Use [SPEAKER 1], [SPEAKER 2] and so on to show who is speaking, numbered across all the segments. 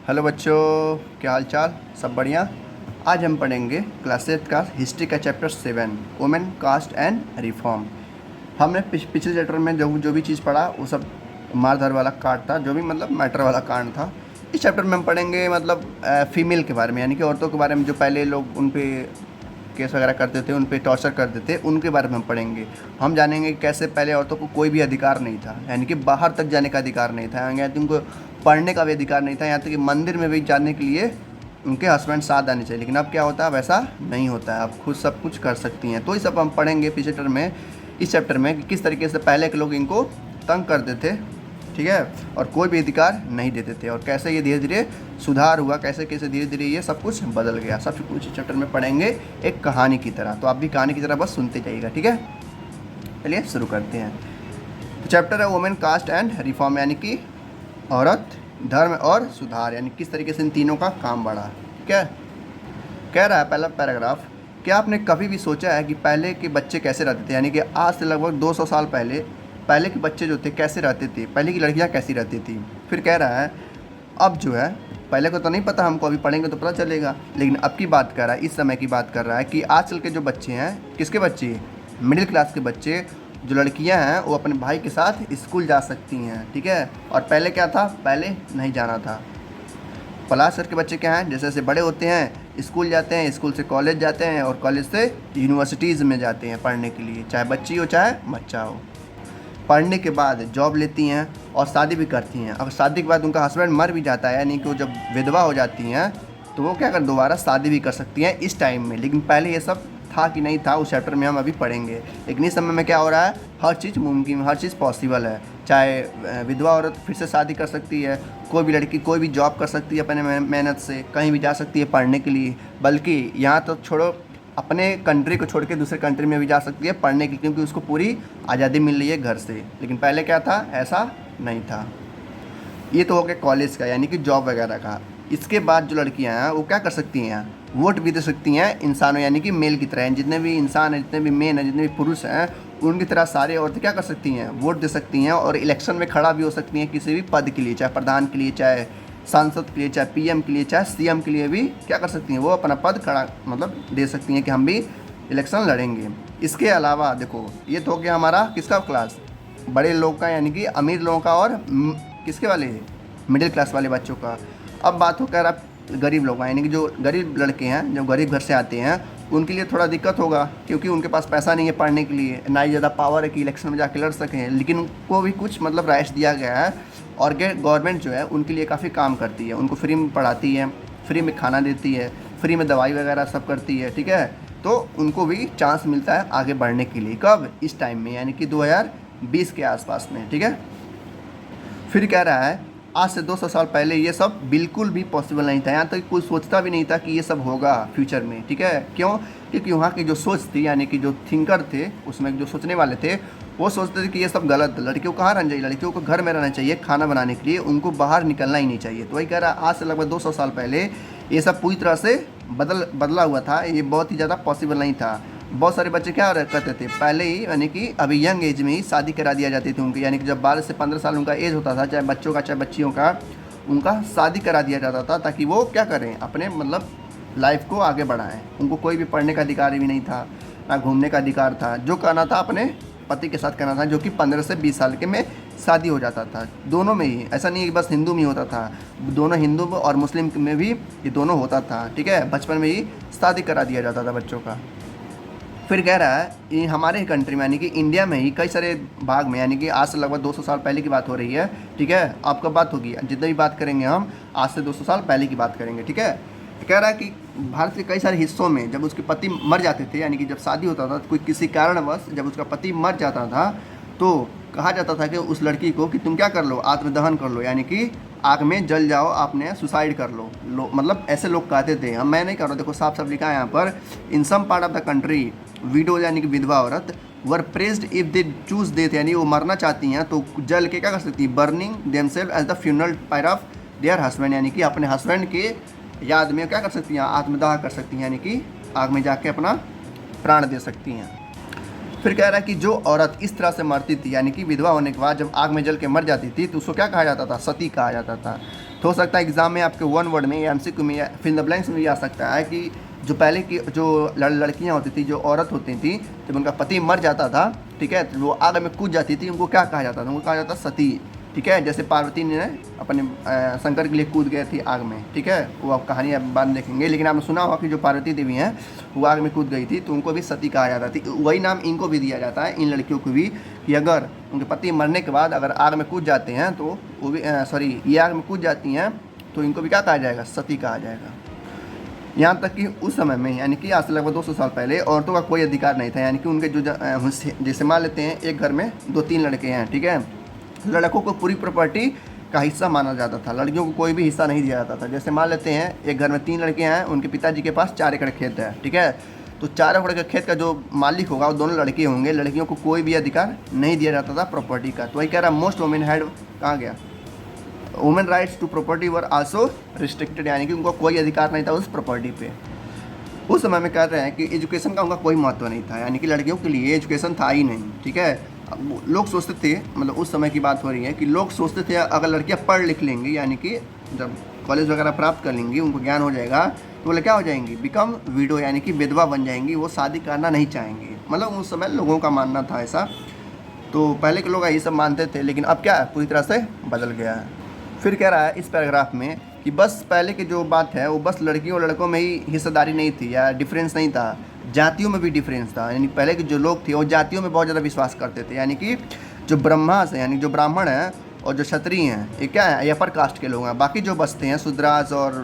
[SPEAKER 1] Hello बच्चों, क्या हाल चाल? सब बढ़िया। आज हम पढ़ेंगे क्लास 8 का हिस्ट्री का chapter 7 women caste and reform. हमने पिछले चैप्टर में जो जो भी चीज़ पढ़ा वो सब मारधाड़ वाला कांड था, जो भी मतलब मैटर वाला कांड था। इस चैप्टर में हम पढ़ेंगे मतलब फीमेल के बारे में, यानी कि औरतों के बारे में, जो पहले लोग उन पे केस वगैरह करते थे, उन पे टॉर्चर करते थे, उनके बारे में हम पढ़ेंगे। हम जानेंगे कि कैसे पहले औरतों को कोई भी अधिकार नहीं था, यानी कि बाहर तक जाने का अधिकार नहीं था, यहाँ तक उनको पढ़ने का भी अधिकार नहीं था, यहाँ तक कि मंदिर में भी जाने के लिए उनके हस्बैंड साथ आने चाहिए। लेकिन अब क्या होता है, वैसा नहीं होता है, आप खुद सब कुछ कर सकती हैं। तो ये सब हम पढ़ेंगे पिछले चैप्टर में, इस चैप्टर में, कि किस तरीके से पहले के लोग इनको तंग करते थे, ठीक है, और कोई भी अधिकार नहीं देते थे, और कैसे ये धीरे धीरे सुधार हुआ, कैसे कैसे धीरे धीरे ये सब कुछ बदल गया। सब कुछ इस चैप्टर में पढ़ेंगे एक कहानी की तरह। तो आप भी कहानी की तरह बस सुनते जाइएगा, ठीक है। चलिए शुरू करते हैं। तो चैप्टर है वुमेन कास्ट एंड रिफॉर्म, यानी कि औरत, धर्म और सुधार, यानी किस तरीके से इन तीनों का काम बढ़ा, ठीक है। कह रहा है पहला पैराग्राफ, क्या आपने कभी भी सोचा है कि पहले के बच्चे कैसे रहते थे, यानी कि आज से लगभग 200 साल पहले के बच्चे जो थे कैसे रहते थे, पहले की लड़कियां कैसी रहती थी। फिर कह रहा है अब जो है, पहले को तो नहीं पता हमको, अभी पढ़ेंगे तो पता चलेगा, लेकिन अब की बात कर रहा है, इस समय की बात कर रहा है कि आजकल के जो बच्चे हैं, किसके बच्चे, मिडिल क्लास के बच्चे, जो लड़कियां हैं वो अपने भाई के साथ स्कूल जा सकती हैं, ठीक है। और पहले क्या था, पहले नहीं जाना था। क्लास के बच्चे क्या हैं, जैसे जैसे बड़े होते हैं स्कूल जाते हैं, स्कूल से कॉलेज जाते हैं, और कॉलेज से यूनिवर्सिटीज़ में जाते हैं पढ़ने के लिए, चाहे बच्ची हो चाहे बच्चा हो। पढ़ने के बाद जॉब लेती हैं और शादी भी करती हैं। अगर शादी के बाद उनका हस्बैंड मर भी जाता है, यानी कि वो जब विधवा हो जाती हैं, तो वो क्या कर दोबारा शादी भी कर सकती हैं इस टाइम में। लेकिन पहले ये सब था कि नहीं था, उस चैप्टर में हम अभी पढ़ेंगे। लेकिन इस समय में क्या हो रहा है, हर चीज़ मुमकिन, हर चीज़ पॉसिबल है। चाहे विधवा औरत फिर से शादी कर सकती है, कोई भी लड़की कोई भी जॉब कर सकती है अपने मेहनत से, कहीं भी जा सकती है पढ़ने के लिए। बल्कि यहाँ तो छोड़ो, अपने कंट्री को छोड़ के दूसरे कंट्री में भी जा सकती है पढ़ने की, क्योंकि उसको पूरी आज़ादी मिल रही है घर से। लेकिन पहले क्या था, ऐसा नहीं था। ये तो हो गया कॉलेज का, यानी कि जॉब वगैरह का। इसके बाद जो लड़कियां हैं वो क्या कर सकती हैं, वोट भी दे सकती हैं इंसानों, यानी कि मेल की तरह। जितने भी इंसान हैं, जितने भी मेन हैं, जितने भी पुरुष हैं, उनकी तरह सारे औरतें क्या कर सकती हैं, वोट दे सकती हैं, और इलेक्शन में खड़ा भी हो सकती हैं किसी भी पद के लिए, चाहे प्रधान के लिए, चाहे सांसद के लिए, चाहे पीएम के लिए, चाहे सीएम के लिए भी क्या कर सकती हैं, वो अपना पद खड़ा मतलब दे सकती हैं कि हम भी इलेक्शन लड़ेंगे। इसके अलावा देखो, ये तो हो गया हमारा किसका क्लास, बड़े लोग का, यानी कि अमीर लोगों का, और किसके वाले, मिडिल क्लास वाले बच्चों का। अब बात हो कर अब गरीब लोग का, यानी कि जो गरीब लड़के हैं, जो गरीब घर से आते हैं, उनके लिए थोड़ा दिक्कत होगा, क्योंकि उनके पास पैसा नहीं है पढ़ने के लिए, ना ही ज़्यादा पावर है कि इलेक्शन में जाके लड़ सकें। लेकिन उनको भी कुछ मतलब राइट्स दिया गया है, और गवर्नमेंट जो है उनके लिए काफ़ी काम करती है, उनको फ्री में पढ़ाती है, फ्री में खाना देती है, फ्री में दवाई वगैरह सब करती है, ठीक है। तो उनको भी चांस मिलता है आगे बढ़ने के लिए। कब, इस टाइम में, यानी कि 2020 के आसपास में, ठीक है। फिर कह रहा है आज से 200 साल पहले ये सब बिल्कुल भी पॉसिबल नहीं था, यहाँ तक कोई सोचता भी नहीं था कि ये सब होगा फ्यूचर में, ठीक है। क्यों, क्योंकि वहाँ की जो सोच थी, यानी कि जो थिंकर थे उसमें, जो सोचने वाले थे, वो सोचते थे कि ये सब गलत, लड़कियों को कहाँ रहना चाहिए, लड़कियों को घर में रहना चाहिए खाना बनाने के लिए, उनको बाहर निकलना ही नहीं चाहिए। तो वही कह रहा है आज से लगभग 200 साल पहले ये सब पूरी तरह से बदला हुआ था, ये बहुत ही ज़्यादा पॉसिबल नहीं था। बहुत सारे बच्चे क्या करते थे पहले ही, यानी कि अभी यंग एज में ही शादी करा दिया जाती थी उनकी, यानी कि जब 12 से 15 साल उनका एज होता था, चाहे बच्चों का चाहे बच्चियों का, उनका शादी करा दिया जाता था, ताकि वो क्या करें, अपने मतलब लाइफ को आगे बढ़ाएं। उनको कोई भी पढ़ने का अधिकार भी नहीं था, ना घूमने का अधिकार था। जो करना था अपने पति के साथ करना था, जो कि 15 से 20 साल के में शादी हो जाता था। दोनों में ही, ऐसा नहीं कि बस हिंदू में ही होता था, दोनों हिंदू और मुस्लिम में भी ये दोनों होता था, ठीक है। बचपन में ही शादी करा दिया जाता था बच्चों का। फिर कह रहा है ये हमारे कंट्री में, यानी कि इंडिया में ही कई सारे भाग में, यानी कि आज से लगभग 200 साल पहले की बात हो रही है, ठीक है। आपका बात होगी, जितनी भी बात करेंगे हम आज से 200 साल पहले की बात करेंगे, ठीक है। कह रहा है कि भारत के कई सारे हिस्सों में जब उसके पति मर जाते थे, यानी कि जब शादी होता था, कोई किसी कारणवश जब उसका पति मर जाता था, तो कहा जाता था कि उस लड़की को कि तुम क्या कर लो, आत्मदहन कर लो, यानी कि आग में जल जाओ, आपने सुसाइड कर लो, मतलब ऐसे लोग कहते थे। हम, मैं नहीं कर रहा, देखो साफ साफ लिखा है यहाँ पर, in some part of the country widow, यानी कि विधवा औरत, were pressed if they choose death, यानी वो मरना चाहती हैं तो जल के क्या कर सकती है, burning themselves as the funeral pyre of their husband, यानी कि अपने हस्बैंड के याद में क्या कर सकती हैं, आत्मदाह कर सकती हैं, यानी कि आग में जाके अपना प्राण दे सकती हैं। फिर कह रहा है कि जो औरत इस तरह से मरती थी, यानी कि विधवा होने के बाद जब आग में जल के मर जाती थी, तो उसको क्या कहा जाता था, सती कहा जाता था। तो हो सकता है एग्ज़ाम में आपके वन वर्ड में या एमसीक्यू में या फिल इन द ब्लैंक्स में भी आ सकता है कि जो पहले की जो लड़कियां होती थी, जो औरत होती थी, जब उनका पति मर जाता था, ठीक है, तो वो आग में कूद जाती थी, उनको क्या कहा जाता था? उनको कहा जाता सती, ठीक है। जैसे पार्वती ने अपने शंकर के लिए कूद गए थे आग में, ठीक है, वो आप कहानी आप बाद में देखेंगे। लेकिन आपने सुना होगा कि जो पार्वती देवी हैं वो आग में कूद गई थी, तो उनको भी सती कहा जाता था। वही नाम इनको भी दिया जाता है, इन लड़कियों को भी, कि अगर उनके पति मरने के बाद अगर आग में कूद जाते हैं तो वो भी सॉरी ये आग में कूद जाती हैं तो इनको भी क्या कहा जाएगा? सती कहा जाएगा। यहाँ तक कि उस समय में, यानी कि आज से लगभग 200 साल पहले, औरतों का कोई अधिकार नहीं था। यानी कि उनके जो जैसे मान लेते हैं एक घर में 2-3 लड़के हैं, ठीक है, लड़कों को पूरी प्रॉपर्टी का हिस्सा माना जाता था, लड़कियों को कोई भी हिस्सा नहीं दिया जाता था। जैसे मान लेते हैं एक घर में 3 लड़के हैं, उनके पिताजी के पास 4 एकड़ खेत है, ठीक है, तो 4 एकड़ के खेत का जो मालिक होगा वो दोनों लड़के होंगे, लड़कियों को कोई भी अधिकार नहीं दिया जाता था प्रॉपर्टी का। तो वही कह रहा है मोस्ट वुमेन हैड, कहाँ गया, women rights to property were also restricted, यानी कि उनको कोई अधिकार नहीं था उस प्रॉपर्टी पे। उस समय में कह रहे हैं कि एजुकेशन का उनका कोई महत्व नहीं था, यानी कि लड़कियों के लिए एजुकेशन था ही नहीं, ठीक है। अब लोग सोचते थे, मतलब उस समय की बात हो रही है कि लोग सोचते थे अगर लड़कियां पढ़ लिख लेंगी, यानी कि जब कॉलेज वगैरह प्राप्त कर लेंगी, उनको ज्ञान हो जाएगा, तो वो क्या हो जाएंगी? बिकम विडो, यानी कि विधवा बन जाएंगी, वो शादी करना नहीं चाहेंगी। मतलब उस समय लोगों का मानना था ऐसा। तो पहले के लोग यही सब मानते थे, लेकिन अब क्या है, पूरी तरह से बदल गया है। फिर कह रहा है इस पैराग्राफ में कि बस पहले की जो बात है वो बस लड़कियों और लड़कों में ही हिस्सेदारी नहीं थी या डिफरेंस नहीं था, जातियों में भी डिफरेंस था। यानी पहले के जो लोग थे वो जातियों में बहुत ज़्यादा विश्वास करते थे, यानी कि जो ब्रह्मास हैं, यानी जो ब्राह्मण हैं और जो क्षत्रिय हैं, ये क्या है, अपर कास्ट के लोग हैं। बाकी जो बसते हैं शूद्रास और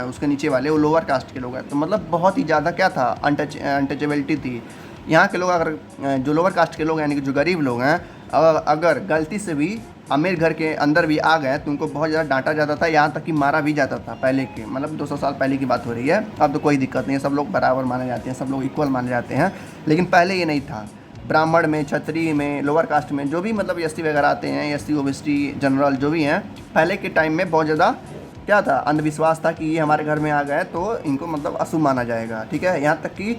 [SPEAKER 1] उसके नीचे वाले वो लोअर कास्ट के लोग हैं। तो मतलब बहुत ही ज़्यादा क्या था, अनटचेबिलिटी थी। यहाँ के लोग अगर जो लोअर कास्ट के लोग यानी कि जो गरीब लोग हैं, अगर गलती से भी अमीर घर के अंदर भी आ गए तो उनको बहुत ज़्यादा डांटा जाता था, यहाँ तक कि मारा भी जाता था। पहले के मतलब 200 साल पहले की बात हो रही है। अब तो कोई दिक्कत नहीं है, सब लोग बराबर माने जाते हैं, सब लोग इक्वल माने जाते हैं। लेकिन पहले ये नहीं था। ब्राह्मण में, क्षत्रिय में, लोअर कास्ट में जो भी मतलब एसटी वगैरह आते हैं, एससी ओबीसी जनरल जो भी हैं, पहले के टाइम में बहुत ज़्यादा क्या था, अंधविश्वास था कि ये हमारे घर में आ गए तो इनको मतलब अशुभ माना जाएगा, ठीक है। यहाँ तक कि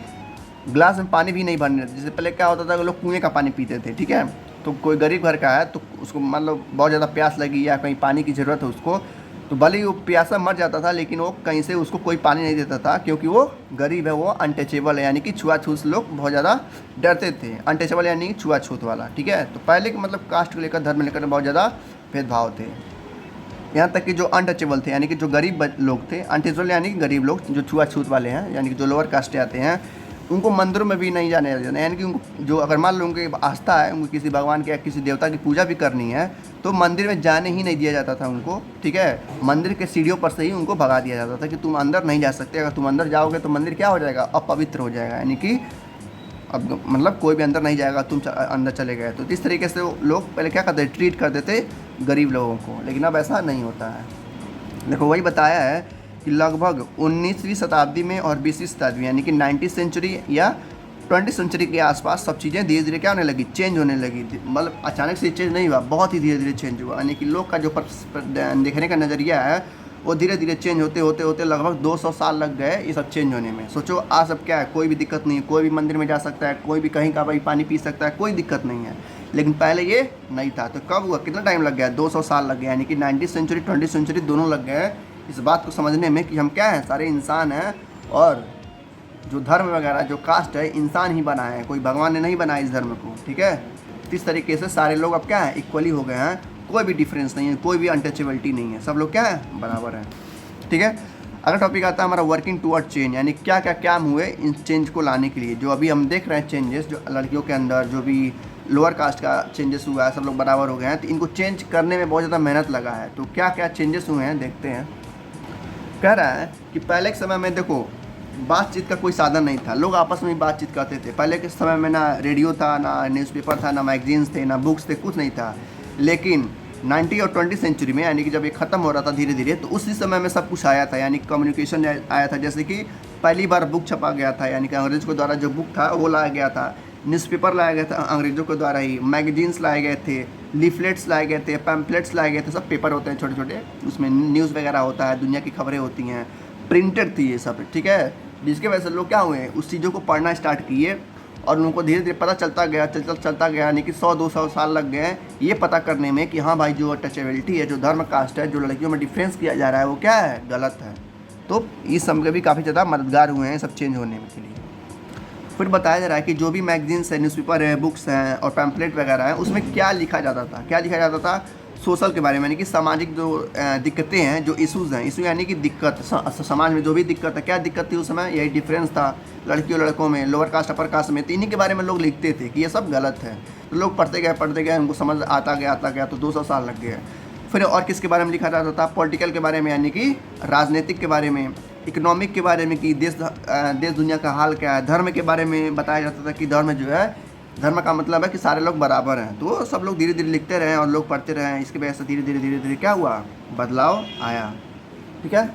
[SPEAKER 1] गिलास में पानी भी नहीं भरने देते। जैसे पहले क्या होता था कि लोग कुएँ का पानी पीते थे, ठीक है। तो कोई गरीब घर का है तो उसको मतलब बहुत ज़्यादा प्यास लगी या कहीं पानी की ज़रूरत है उसको, तो भले ही वो प्यासा मर जाता था, लेकिन वो कहीं से उसको कोई पानी नहीं देता था, क्योंकि वो गरीब है, वो अनटचेबल है, यानी कि छुआछूत से लोग बहुत ज़्यादा डरते थे। अनटचेबल यानी कि छुआछूत वाला, ठीक है। तो पहले के मतलब कास्ट को लेकर, धर्म लेकर बहुत ज़्यादा भेदभाव थे। यहाँ तक कि जो अनटचेबल थे, यानी कि जो गरीब लोग थे, अनटचेबल यानी कि गरीब लोग जो छुआछूत वाले हैं, यानी कि जो लोअर कास्ट से आते हैं, उनको मंदिरों में भी नहीं जाने देना। यानी कि उनको जो अगर मान लो उनकी आस्था है, उनको किसी भगवान के या किसी देवता की पूजा भी करनी है, तो मंदिर में जाने ही नहीं दिया जाता था उनको, ठीक है। मंदिर के सीढ़ियों पर से ही उनको भगा दिया जाता था कि तुम अंदर नहीं जा सकते, अगर तुम अंदर जाओगे तो मंदिर क्या हो जाएगा, अपवित्र हो जाएगा, यानी कि अब मतलब कोई भी अंदर नहीं जाएगा, तुम अंदर चले गए। तो इस तरीके से लोग पहले क्या करते, ट्रीट करते थे गरीब लोगों को, लेकिन अब ऐसा नहीं होता है। देखो वही बताया है कि लगभग 19वीं शताब्दी में और 20वीं शताब्दी यानी कि 19th सेंचुरी या 20th सेंचुरी के आसपास सब चीज़ें धीरे धीरे क्या होने लगी, चेंज होने लगी। मतलब अचानक से चेंज नहीं हुआ, बहुत ही धीरे धीरे चेंज हुआ। यानी कि लोग का जो देखने का नज़रिया है वो धीरे धीरे चेंज होते होते होते लगभग 200 साल लग गए ये सब चेंज होने में। सोचो आज सब क्या है, कोई भी दिक्कत नहीं है, कोई भी मंदिर में जा सकता है, कोई भी कहीं का भाई पानी पी सकता है, कोई दिक्कत नहीं है। लेकिन पहले ये नहीं था। तो कब हुआ, कितना टाइम लग गया, 200 साल लग गया। यानी कि 19th सेंचुरी 20th सेंचुरी दोनों लग गए इस बात को समझने में कि हम क्या हैं, सारे इंसान हैं, और जो धर्म वगैरह जो कास्ट है इंसान ही बना है, कोई भगवान ने नहीं बनाया इस धर्म को, ठीक है। इस तरीके से सारे लोग अब क्या है, इक्वली हो गए हैं, कोई भी डिफरेंस नहीं है, कोई भी अनटचेबिलिटी नहीं है, सब लोग क्या है, बराबर है, ठीक है। अगला टॉपिक आता है हमारा वर्किंग टुवर्ड चेंज, यानी क्या क्या काम हुए इन चेंज को लाने के लिए। जो अभी हम देख रहे हैं चेंजेस, जो लड़कियों के अंदर जो भी लोअर कास्ट का चेंजेस हुआ है, सब लोग बराबर हो गए हैं, तो इनको चेंज करने में बहुत ज़्यादा मेहनत लगा है। तो क्या क्या चेंजेस हुए हैं देखते हैं। कह रहा है कि पहले के समय में देखो बातचीत का कोई साधन नहीं था, लोग आपस में बातचीत करते थे। पहले के समय में ना रेडियो था, ना न्यूज़पेपर था, ना मैगजीन्स थे, ना बुक्स थे, कुछ नहीं था। लेकिन 19 और 20 सेंचुरी में, यानी कि जब ये ख़त्म हो रहा था धीरे धीरे, तो उसी समय में सब कुछ आया था, यानी कम्युनिकेशन आया था। जैसे कि पहली बार बुक छपा गया था, यानी कि अंग्रेज़ों के द्वारा जो बुक था वो लाया गया था, न्यूज़पेपर लाया गया था अंग्रेज़ों के द्वारा ही, मैगजीन्स लाए गए थे, लीफलेट्स लाए गए थे, पैम्पलेट्स लाए गए थे। सब पेपर होते हैं छोटे छोटे, उसमें न्यूज़ वगैरह होता है, दुनिया की खबरें होती हैं, प्रिंटेड थी ये सब, ठीक है। जिसके वजह से लोग क्या हुए, उस चीज़ों को पढ़ना स्टार्ट किए और उनको धीरे धीरे पता चलता गया यानी कि 100-200 साल लग गए हैं ये पता करने में कि हाँ भाई जो टचेबिलिटी है, जो धर्म कास्ट है, जो लड़कियों में डिफरेंस किया जा रहा है वो क्या है, गलत है। तो इस सब के भी काफ़ी ज़्यादा मददगार हुए हैं सब चेंज होने के लिए। फिर बताया जा रहा है कि जो भी मैगजीन्स है, न्यूज़पेपर है, बुक्स हैं और पैम्पलेट वगैरह हैं, उसमें क्या लिखा जाता था, सोशल के बारे में, यानी कि सामाजिक जो दिक्कतें हैं, जो इश्यूज़ हैं, इशू यानी कि दिक्कत, समाज में जो भी दिक्कत है, क्या दिक्कत थी उस समय, यही डिफरेंस था लड़कियों लड़कों में, लोअर कास्ट अपर कास्ट में, तो इन्हीं के बारे में लोग लिखते थे कि ये सब गलत है। तो लोग पढ़ते गए, उनको समझ आता गया तो 200 साल लग गए। फिर और किसके बारे में लिखा जाता था, पॉलिटिकल के बारे में, यानी कि राजनीतिक के बारे में, इकोनॉमिक के बारे में कि देश दुनिया का हाल क्या है, धर्म के बारे में बताया जाता था कि धर्म जो है, धर्म का मतलब है कि सारे लोग बराबर हैं। तो सब लोग धीरे धीरे लिखते रहे और लोग पढ़ते रहे, इसकी वजह से धीरे धीरे क्या हुआ, बदलाव आया। ठीक है।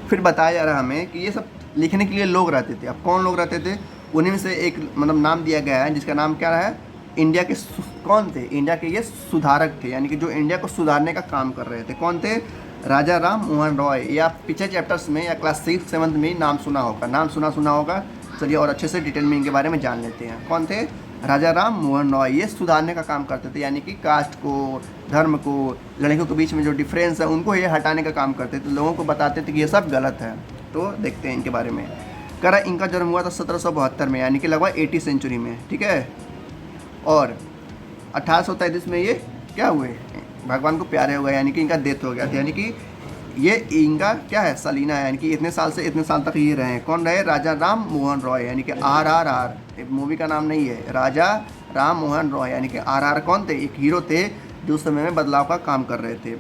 [SPEAKER 1] फिर बताया जा रहा है हमें कि ये सब लिखने के लिए लोग रहते थे। अब कौन लोग रहते थे, उन्हीं में से एक मतलब नाम दिया गया है जिसका नाम क्या है, इंडिया के कौन थे, इंडिया के ये सुधारक थे, यानी कि जो इंडिया को सुधारने का काम कर रहे थे। कौन थे, राजा राम मोहन रॉय। या पिछले चैप्टर्स में या क्लास 6-7 में नाम सुना होगा। चलिए और अच्छे से डिटेल में इनके बारे में जान लेते हैं। कौन थे, राजा राम मोहन रॉय। ये सुधारने का काम करते थे, यानी कि कास्ट को, धर्म को, लड़कियों के बीच में जो डिफरेंस है उनको ये हटाने का काम करते थे, लोगों को बताते थे कि ये सब गलत है। तो देखते हैं इनके बारे में। करा इनका जन्म हुआ था 1772 में, यानी कि लगभग 80 सेंचुरी में। ठीक है। और 1833 में ये क्या हुए, भगवान को प्यारे हो गए, यानी कि इनका डेथ हो गया था। यानी कि ये इनका क्या है, सलीना है, यानी कि इतने साल से इतने साल तक ये रहे। कौन रहे, राजा राम मोहन रॉय, यानी कि RRR मूवी का नाम नहीं है, राजा राम मोहन रॉय, यानी कि RR कौन थे, एक हीरो थे जो उस समय में बदलाव का काम कर रहे थे।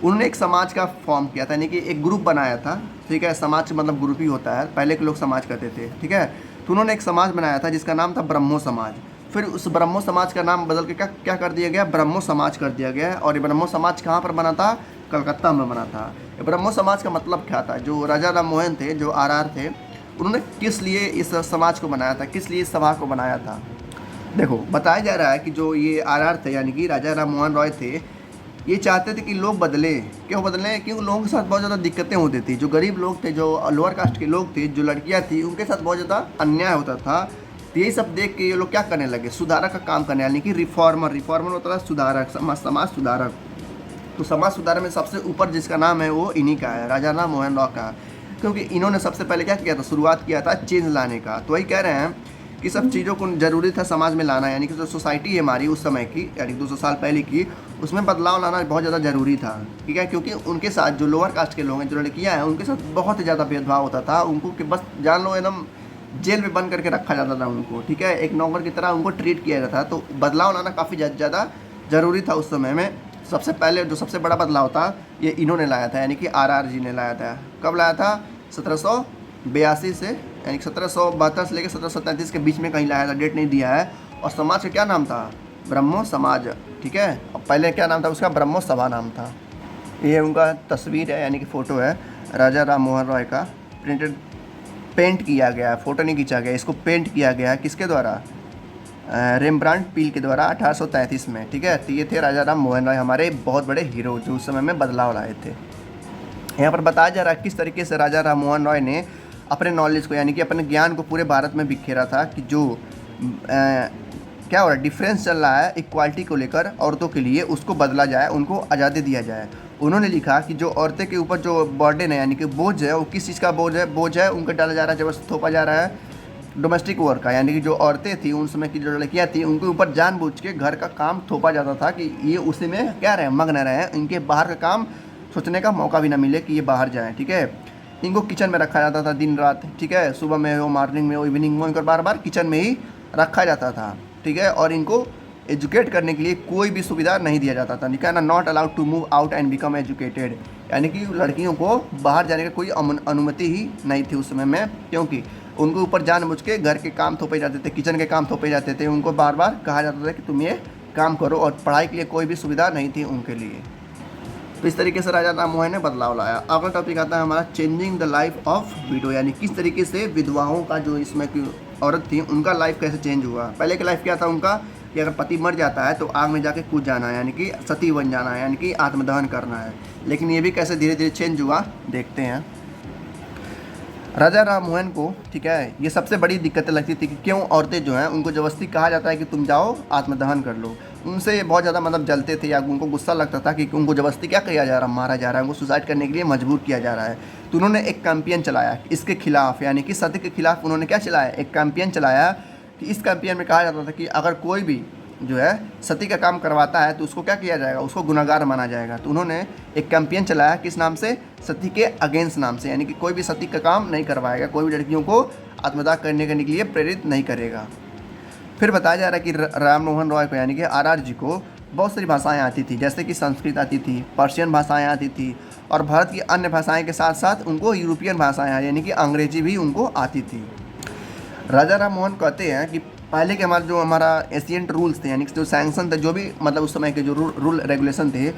[SPEAKER 1] उन्होंने एक समाज का फॉर्म किया था, यानी कि एक ग्रुप बनाया था। ठीक है। समाज मतलब ग्रुप ही होता है, पहले के लोग समाज करते थे। ठीक है। तो उन्होंने एक समाज बनाया था जिसका नाम था ब्रह्मो समाज। फिर उस ब्रह्मो समाज का नाम बदल के क्या कर दिया गया, ब्रह्मो समाज कर दिया गया। और ये ब्रह्मो समाज कहाँ पर बना था, कलकत्ता में बना था। ये ब्रह्मो समाज का मतलब क्या था, जो राजा राम मोहन थे, जो RR थे, उन्होंने किस लिए इस समाज को बनाया था, किस लिए इस सभा को बनाया था। देखो बताया जा रहा है कि जो ये RR थे, यानी कि राजा राम मोहन रॉय थे, ये चाहते थे कि लोग बदले। क्यों बदले, क्योंकि लोगों के साथ बहुत ज़्यादा दिक्कतें होती थी। जो गरीब लोग थे, जो लोअर कास्ट के लोग थे, जो लड़कियाँ थी, उनके साथ बहुत ज़्यादा अन्याय होता था। तो यही सब देख के ये लोग क्या करने लगे, सुधारक का काम करने, यानी कि रिफॉर्मर होता है सुधारक, समाज सुधारक। तो समाज सुधार में सबसे ऊपर जिसका नाम है वो इन्हीं का है, राजा राम मोहन रॉय का। क्योंकि इन्होंने सबसे पहले क्या किया था, शुरुआत किया था चेंज लाने का। तो वही कह रहे हैं कि सब चीज़ों को ज़रूरी था समाज में लाना, यानी कि जो सोसाइटी है हमारी उस समय की, यानी 200 साल पहले की, उसमें बदलाव लाना बहुत ज़्यादा ज़रूरी था। ठीक है। क्योंकि उनके साथ जो लोअर कास्ट के लोग हैं, जो लड़कियाँ हैं, उनके साथ बहुत ही ज़्यादा भेदभाव होता था। उनको कि बस जान लो एकदम जेल में बंद करके रखा जाता था उनको। ठीक है। एक नौकर की तरह उनको ट्रीट किया जाता था। तो बदलाव लाना काफ़ी ज़्यादा ज़रूरी था उस समय में। सबसे पहले जो सबसे बड़ा बदलाव था ये इन्होंने लाया था, यानी कि RR जी ने लाया था। कब लाया था, 1782 से, यानी कि 1772 से लेकर 1733 के बीच में कहीं लाया था, डेट नहीं दिया है। और समाज का क्या नाम था, ब्रह्मो समाज। ठीक है। और पहले क्या नाम था उसका, ब्रह्मो सभा नाम था। ये उनका तस्वीर है, यानी कि फ़ोटो है राजा राम मोहन रॉय का, पेंट किया गया, फ़ोटो नहीं खींचा गया, इसको पेंट किया गया किसके द्वारा, रेम्ब्रांड पील के द्वारा 1833 में। ठीक है। तो ये थे राजा राम मोहन रॉय, हमारे बहुत बड़े हीरो जो उस समय में बदलाव लाए थे। यहाँ पर बताया जा रहा है किस तरीके से राजा राम मोहन रॉय ने अपने नॉलेज को, यानी कि अपने ज्ञान को पूरे भारत में बिखेरा था कि जो क्या हो रहा है, डिफरेंस चल रहा है इक्वालिटी को लेकर औरतों के लिए, उसको बदला जाए, उनको आज़ादी दिया जाए। उन्होंने लिखा कि जो औरतें के ऊपर जो बर्डन है, यानी कि बोझ है, वो किस चीज़ का बोझ है, उनको डाला जा रहा है, जबरदस्त थोपा जा रहा है डोमेस्टिक वर्क का, यानी कि जो औरतें थी उन समय की, जो लड़कियां थी, उनके ऊपर जानबूझ के घर का काम थोपा जाता था कि ये उसी में क्या रहे, मग्न रहे, इनके बाहर का काम सोचने का मौका भी ना मिले कि ये बाहर जाएँ। ठीक है। इनको किचन में रखा जाता था दिन रात। ठीक है। सुबह में हो, मॉर्निंग में हो, इवनिंग में, इनको बार बार किचन में ही रखा जाता था। ठीक है। और इनको एजुकेट करने के लिए कोई भी सुविधा नहीं दिया जाता था। लिखा है ना, not allowed to move out and become educated, यानी कि लड़कियों को बाहर जाने का कोई अनुमति ही नहीं थी उस समय में, क्योंकि उनके ऊपर जानबूझ के घर के काम थोपे जाते थे, किचन के काम थोपे जाते थे। उनको बार बार कहा जाता था कि तुम ये काम करो, और पढ़ाई के लिए कोई भी सुविधा नहीं थी उनके लिए। तो इस तरीके से राजा राम मोहन ने बदलाव लाया। अगला टॉपिक आता है हमारा changing the life of window, यानी किस तरीके से विधवाओं का, जो इसमें की औरत थी, उनका लाइफ कैसे चेंज हुआ। पहले का लाइफ क्या था उनका कि अगर पति मर जाता है तो आग में जाके कूद जाना है, यानी कि सती बन जाना है, यानी कि आत्मदहन करना है। लेकिन ये भी कैसे धीरे धीरे चेंज हुआ देखते हैं। राजा राम मोहन को, ठीक है, ये सबसे बड़ी दिक्कतें लगती थी कि क्यों औरतें जो हैं उनको ज़बरदस्ती कहा जाता है कि तुम जाओ आत्मदहन कर लो। उनसे ये बहुत ज़्यादा मतलब जलते थे या उनको गुस्सा लगता था कि उनको ज़बरदस्ती क्या किया जा रहा है, मारा जा रहा है, उनको सुसाइड करने के लिए मजबूर किया जा रहा है। तो उन्होंने एक कैंपेन चलाया इसके खिलाफ, यानी कि सती के खिलाफ उन्होंने क्या चलाया, एक कैंपेन चलाया कि इस कैंपेन में कहा जाता था कि अगर कोई भी जो है सती का काम करवाता है तो उसको क्या किया जाएगा, उसको गुनहगार माना जाएगा। तो उन्होंने एक कैंपेन चलाया किस नाम से, सती के अगेंस्ट नाम से, यानी कि कोई भी सती का काम नहीं करवाएगा, कोई भी लड़कियों को आत्मदाह करने के लिए प्रेरित नहीं करेगा। फिर बताया जा रहा है कि राम मोहन रॉय को, यानी कि आर जी को बहुत सारी भाषाएं आती थी, जैसे कि संस्कृत आती थी, पर्शियन भाषाएं आती थी, और भारत की अन्य भाषाएं के साथ साथ उनको यूरोपियन भाषाएं यानी कि अंग्रेजी भी उनको आती थी। राजा राम मोहन कहते हैं कि पहले के हमारा एशियंट रूल्स थे, यानी कि जो सैंक्शन थे, जो भी मतलब उस समय के जो रूल रेगुलेशन थे,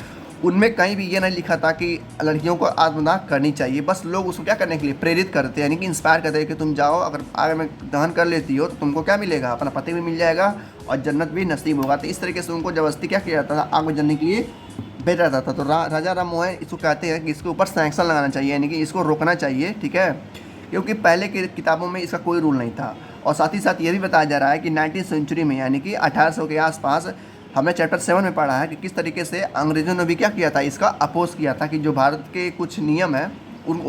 [SPEAKER 1] उनमें कहीं भी ये नहीं लिखा था कि लड़कियों को आत्मदाह करनी चाहिए। बस लोग उसको क्या करने के लिए प्रेरित करते, यानी कि इंस्पायर करते हैं कि तुम जाओ, अगर आगे में दहन कर लेती हो तो तुमको क्या मिलेगा, अपना पति भी मिल जाएगा और जन्नत भी नसीब होगा। तो इस तरीके से उनको ज़बरदस्ती क्या किया जाता था, आग में जलने के लिए भेजा जाता था। तो राजा राम मोहन इसको कहते हैं कि इसके ऊपर सैंक्शन लगाना चाहिए, यानी कि इसको रोकना चाहिए, ठीक है, क्योंकि पहले की किताबों में इसका कोई रूल नहीं था। और साथ ही साथ ये भी बताया जा रहा है कि 19वीं सेंचुरी में, यानी कि 1800 के आसपास, हमने चैप्टर 7 में पढ़ा है कि किस तरीके से अंग्रेज़ों ने भी क्या किया था, इसका अपोज किया था कि जो भारत के कुछ नियम हैं उन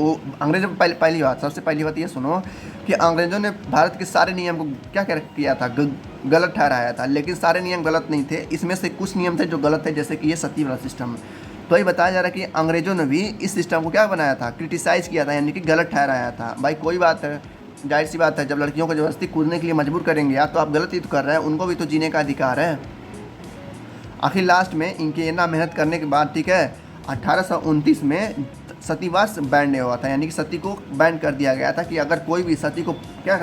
[SPEAKER 1] अंग्रेज़ों को पहली बात, सबसे पहली बात ये सुनो कि अंग्रेज़ों ने भारत के सारे नियम को क्या किया था, गलत ठहराया था। लेकिन सारे नियम गलत नहीं थे, इसमें से कुछ नियम थे जो गलत थे, जैसे कि ये सती वाला सिस्टम। तो ये बताया जा रहा है कि अंग्रेज़ों ने भी इस सिस्टम को क्या बनाया था, क्रिटिसाइज़ किया था, यानी कि गलत ठहराया था। भाई कोई बात है, जाहिर सी बात है, जब लड़कियों को ज़बरदस्ती कूदने के लिए मजबूर करेंगे या तो आप गलत ही तो कर रहे हैं, उनको भी तो जीने का अधिकार है। आखिर लास्ट में इनके इतना मेहनत करने के बाद, ठीक है, 1829 में सतीवास बैन नहीं हुआ था, यानी कि सती को बैन कर दिया गया था कि अगर कोई भी सती को क्या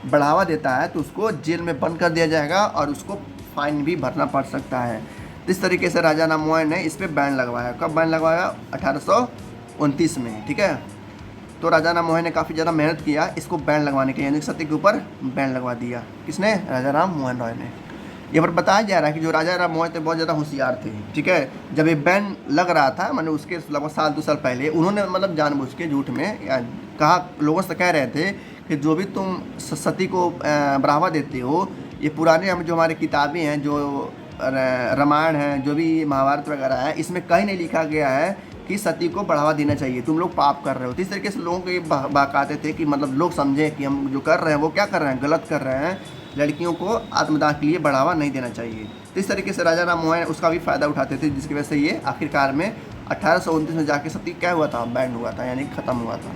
[SPEAKER 1] बढ़ावा देता है तो उसको जेल में बंद कर दिया जाएगा और उसको फाइन भी भरना पड़ सकता है। तो इस तरीके से राजा राम मोहन ने इस पर बैन लगवाया। कब बैन लगवाया, 1829 में, ठीक है। तो राजा राम मोहन ने काफ़ी ज़्यादा मेहनत किया इसको बैन लगवाने के लिए, यानी कि सती के ऊपर बैन लगवा दिया। किसने, राजा राम मोहन रॉय ने। ये पर बताया जा रहा है कि जो राजा राम मोहन थे बहुत ज़्यादा होशियार थे, ठीक है। जब ये बैन लग रहा था, मैंने उसके लगभग साल 2 साल पहले, उन्होंने मतलब जानबूझ के झूठ में या कहा, लोगों से कह रहे थे कि जो भी तुम सती को बढ़ावा देते हो, ये पुराने हम जो हमारे किताबें हैं, जो रामायण है, जो भी महाभारत वगैरह है, इसमें कहीं नहीं लिखा गया है कि सती को बढ़ावा देना चाहिए, तुम लोग पाप कर रहे हो। तो इस तरीके से लोगों को ये बहकाते थे कि मतलब लोग समझें कि हम जो कर रहे हैं वो क्या कर रहे हैं, गलत कर रहे हैं, लड़कियों को आत्मदाह के लिए बढ़ावा नहीं देना चाहिए। तो इस तरीके से राजा राम मोहन उसका भी फ़ायदा उठाते थे, जिसकी वजह से ये आखिरकार में 1829 में जाके सती क्या हुआ था, बैन हुआ था, यानी ख़त्म हुआ था।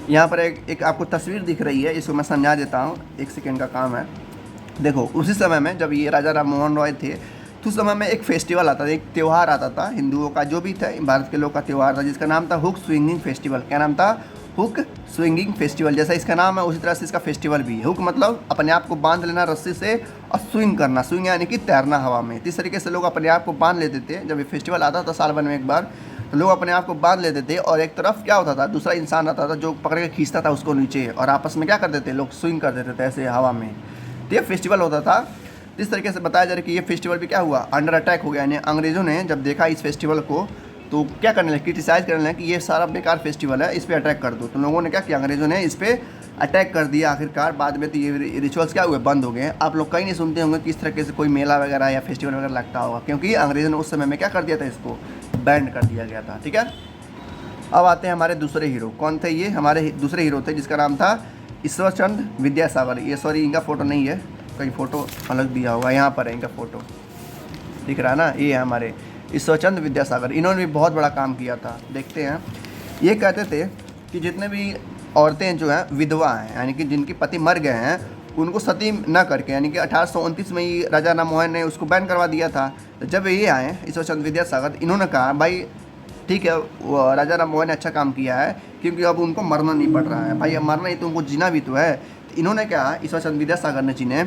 [SPEAKER 1] यहाँ पर एक आपको तस्वीर दिख रही है, इसको मैं समझा देता हूँ, 1 सेकेंड का काम है। देखो, उसी समय में जब ये राजा राम मोहन रॉय थे तो उस समय में एक फेस्टिवल आता था, एक त्यौहार आता था हिंदुओं का, जो भी था भारत के लोग का त्यौहार था, जिसका नाम था हुक स्विंगिंग फेस्टिवल। क्या नाम था, हुक स्विंगिंग फेस्टिवल। जैसा इसका नाम है उसी तरह से इसका फेस्टिवल भी है। हुक मतलब अपने आप को बांध लेना रस्सी से, और स्विंग करना, स्विंग यानी कि तैरना हवा में। इस तरीके से लोग अपने आप को बांध लेते थे। जब ये फेस्टिवल आता था साल भर में एक बार, तो लोग अपने आप को बांध लेते थे और एक तरफ क्या होता था, दूसरा इंसान आता था जो पकड़ के खींचता था उसको नीचे, और आपस में क्या कर देते, लोग स्विंग कर देते थे ऐसे हवा में। तो ये फेस्टिवल होता था। इस तरीके से बताया जा रहा है कि ये फेस्टिवल भी क्या हुआ, अंडर अटैक हो गया। यानी अंग्रेज़ों ने जब देखा इस फेस्टिवल को तो क्या करने लगे, क्रिटिसाइज़ करने लगे कि ये सारा बेकार फेस्टिवल है, इस पर अटैक कर दो। तो लोगों ने क्या किया, अंग्रेज़ों ने इस पर अटैक कर दिया। आखिरकार बाद में तो ये रिचुअल्स क्या हुए, बंद हो गए। आप लोग कहीं नहीं सुनते होंगे कि इस तरीके से कोई मेला वगैरह या फेस्टिवल वगैरह लगता होगा, क्योंकि अंग्रेज़ों ने उस समय में क्या कर दिया था, इसको बैन कर दिया गया था, ठीक है। अब आते हैं हमारे दूसरे हीरो। कौन थे ये, हमारे दूसरे हीरो थे जिसका नाम था ईश्वरचंद विद्यासागर। ये सॉरी, इनका फ़ोटो नहीं है, कहीं फ़ोटो अलग दिया होगा, यहाँ पर है इनका फ़ोटो, दिख रहा है ना, ये है हमारे ईश्वरचंद विद्यासागर। इन्होंने भी बहुत बड़ा काम किया था। देखते हैं, ये कहते थे कि जितने भी औरतें जो हैं विधवा हैं, यानी कि जिनके पति मर गए हैं, उनको सती न करके, यानी कि 1829 में ही राजा राम मोहन ने उसको बैन करवा दिया था। तो जब ये आए ईश्वरचंद विद्यासागर, इन्होंने कहा भाई ठीक है, वो राजा राम मोहन ने अच्छा काम किया है, क्योंकि अब उनको मरना नहीं पड़ रहा है। भाई अब मरना ही तो उनको जीना भी तो है। तो इन्होंने कहा, ईश्वरचंद विद्यासागर ने जी ने,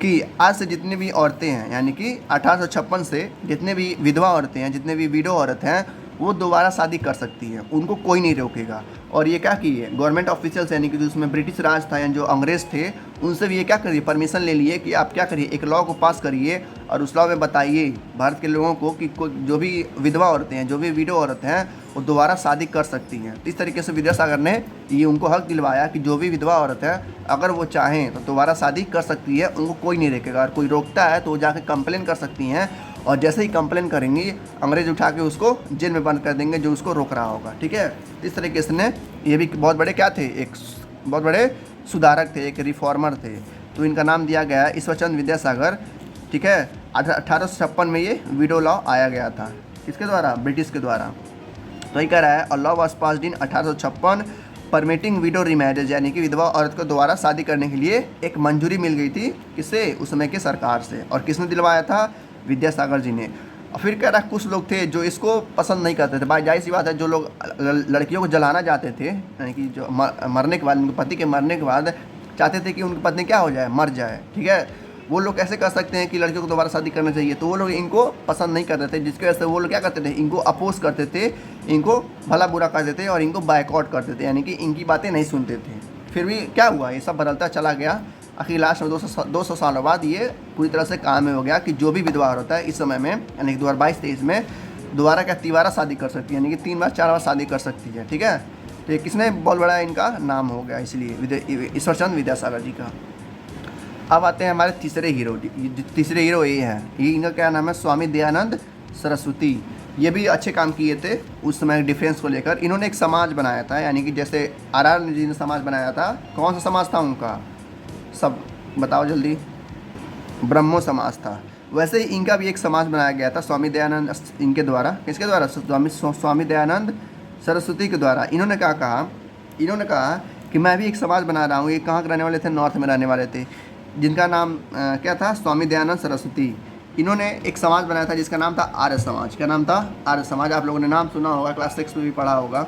[SPEAKER 1] कि आज से जितनी भी औरतें हैं, यानी कि 1856 से जितने भी विधवा औरतें हैं, जितने भी विडो औरत हैं, वो दोबारा शादी कर सकती है, उनको कोई नहीं रोकेगा। और ये क्या की है, गवर्नमेंट ऑफिशियल्स यानी कि जो उसमें ब्रिटिश राज था या जो अंग्रेज़ थे, उनसे भी ये क्या करिए, परमिशन ले लिए कि आप क्या करिए, एक लॉ को पास करिए और उस लॉ में बताइए भारत के लोगों को कि जो भी विधवा औरतें हैं, जो भी विडो औरतें हैं, वो दोबारा शादी कर सकती हैं। तो इस तरीके से विद्यासागर ने ये उनको हक दिलवाया कि जो भी विधवा औरत है, अगर वो चाहें तो दोबारा शादी कर सकती है, उनको कोई नहीं रोकेगा। और कोई रोकता है तो वो जाके कंप्लेन कर सकती हैं, और जैसे ही कंप्लेन करेंगी अंग्रेज उठा के उसको जेल में बंद कर देंगे जो उसको रोक रहा होगा। ठीक है, इस तरीके से ने ये भी बहुत बड़े क्या थे, एक बहुत बड़े सुधारक थे, एक रिफॉर्मर थे। तो इनका नाम दिया गया है ईश्वरचंद विद्यासागर। ठीक है, 1856 में ये विडो लॉ आया गया था, किसके द्वारा, ब्रिटिश के द्वारा। तो ये कह रहा है a law was passed in 1856 permitting window remarriage, यानी कि विधवा औरत को दोबारा शादी करने के लिए एक मंजूरी मिल गई थी, किससे, उस समय के सरकार से। और किसने दिलवाया था, विद्यासागर जी ने। और फिर कह रहा कुछ लोग थे जो इसको पसंद नहीं करते थे। भाई जाहिर सी बात है, जो लोग लड़कियों को जलाना चाहते थे, यानी कि जो मरने के बाद, उनके पति के मरने के बाद चाहते थे कि उनकी पत्नी क्या हो जाए, मर जाए। ठीक है, वो लोग कैसे कर सकते हैं कि लड़कियों को दोबारा शादी करना चाहिए, तो वो लोग इनको पसंद नहीं करते थे, जिसकी वजह से वो लोग क्या करते थे, इनको अपोज करते थे, इनको भला बुरा करते थे और इनको बायकॉट करते थे, यानी कि इनकी बातें नहीं सुनते थे। फिर भी क्या हुआ, ये सब बदलता चला गया। आखिर लास्ट में 200 सालों बाद ये पूरी तरह से काम में हो गया कि जो भी विधवा औरत है इस समय में, यानी कि 2022-23 में दोबारा क्या तिबारा शादी कर सकती है, यानी कि 3 बार 4 बार शादी कर सकती है। ठीक है, तो ये किसने बहुत बड़ा इनका नाम हो गया, इसलिए ईश्वरचंद विद्यासागर जी का। अब आते हैं हमारे तीसरे हीरो। तीसरे हीरो ये हैं, ये इनका क्या नाम है, स्वामी दयानंद सरस्वती। ये भी अच्छे काम किए थे उस समय डिफेंस को लेकर। इन्होंने एक समाज बनाया था, यानी कि जैसे आर जी ने समाज बनाया था, कौन सा समाज था उनका, सब बताओ जल्दी, ब्रह्मो समाज था। वैसे ही इनका भी एक समाज बनाया गया था स्वामी दयानंद, इनके द्वारा, किसके द्वारा, स्वामी दयानंद सरस्वती के द्वारा। इन्होंने क्या कहा, इन्होंने कहा कि मैं भी एक समाज बना रहा हूँ। ये कहाँ के रहने वाले थे, नॉर्थ में रहने वाले थे, जिनका नाम क्या था, स्वामी दयानंद सरस्वती। इन्होंने एक समाज बनाया था जिसका नाम था आर्य समाज। क्या नाम था, आर्य समाज। आप लोगों ने नाम सुना होगा, क्लास 6 में भी पढ़ा होगा।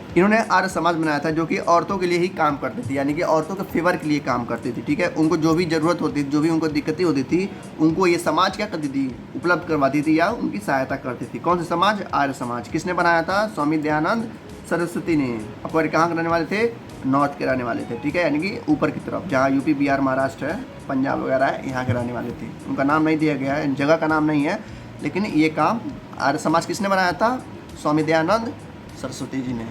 [SPEAKER 1] इन्होंने आर्य समाज बनाया था जो कि औरतों के लिए ही काम करती थी, यानी कि औरतों के फेवर के लिए काम करती थी। ठीक है, उनको जो भी ज़रूरत होती थी, जो भी उनको दिक्कतें होती थी, उनको ये समाज क्या करती थी, उपलब्ध करवाती थी या उनकी सहायता करती थी। कौन सा समाज, आर्य समाज। किसने बनाया था, स्वामी दयानंद सरस्वती ने। और कहाँ के रहने वाले थे, नॉर्थ के रहने वाले थे। ठीक है, यानी कि ऊपर की तरफ, जहाँ यूपी बिहार महाराष्ट्र है, पंजाब वगैरह है, यहाँ के रहने वाले थे। उनका नाम नहीं दिया गया है, जगह का नाम नहीं है, लेकिन ये काम आर्य समाज किसने बनाया था, स्वामी दयानंद सरस्वती जी ने।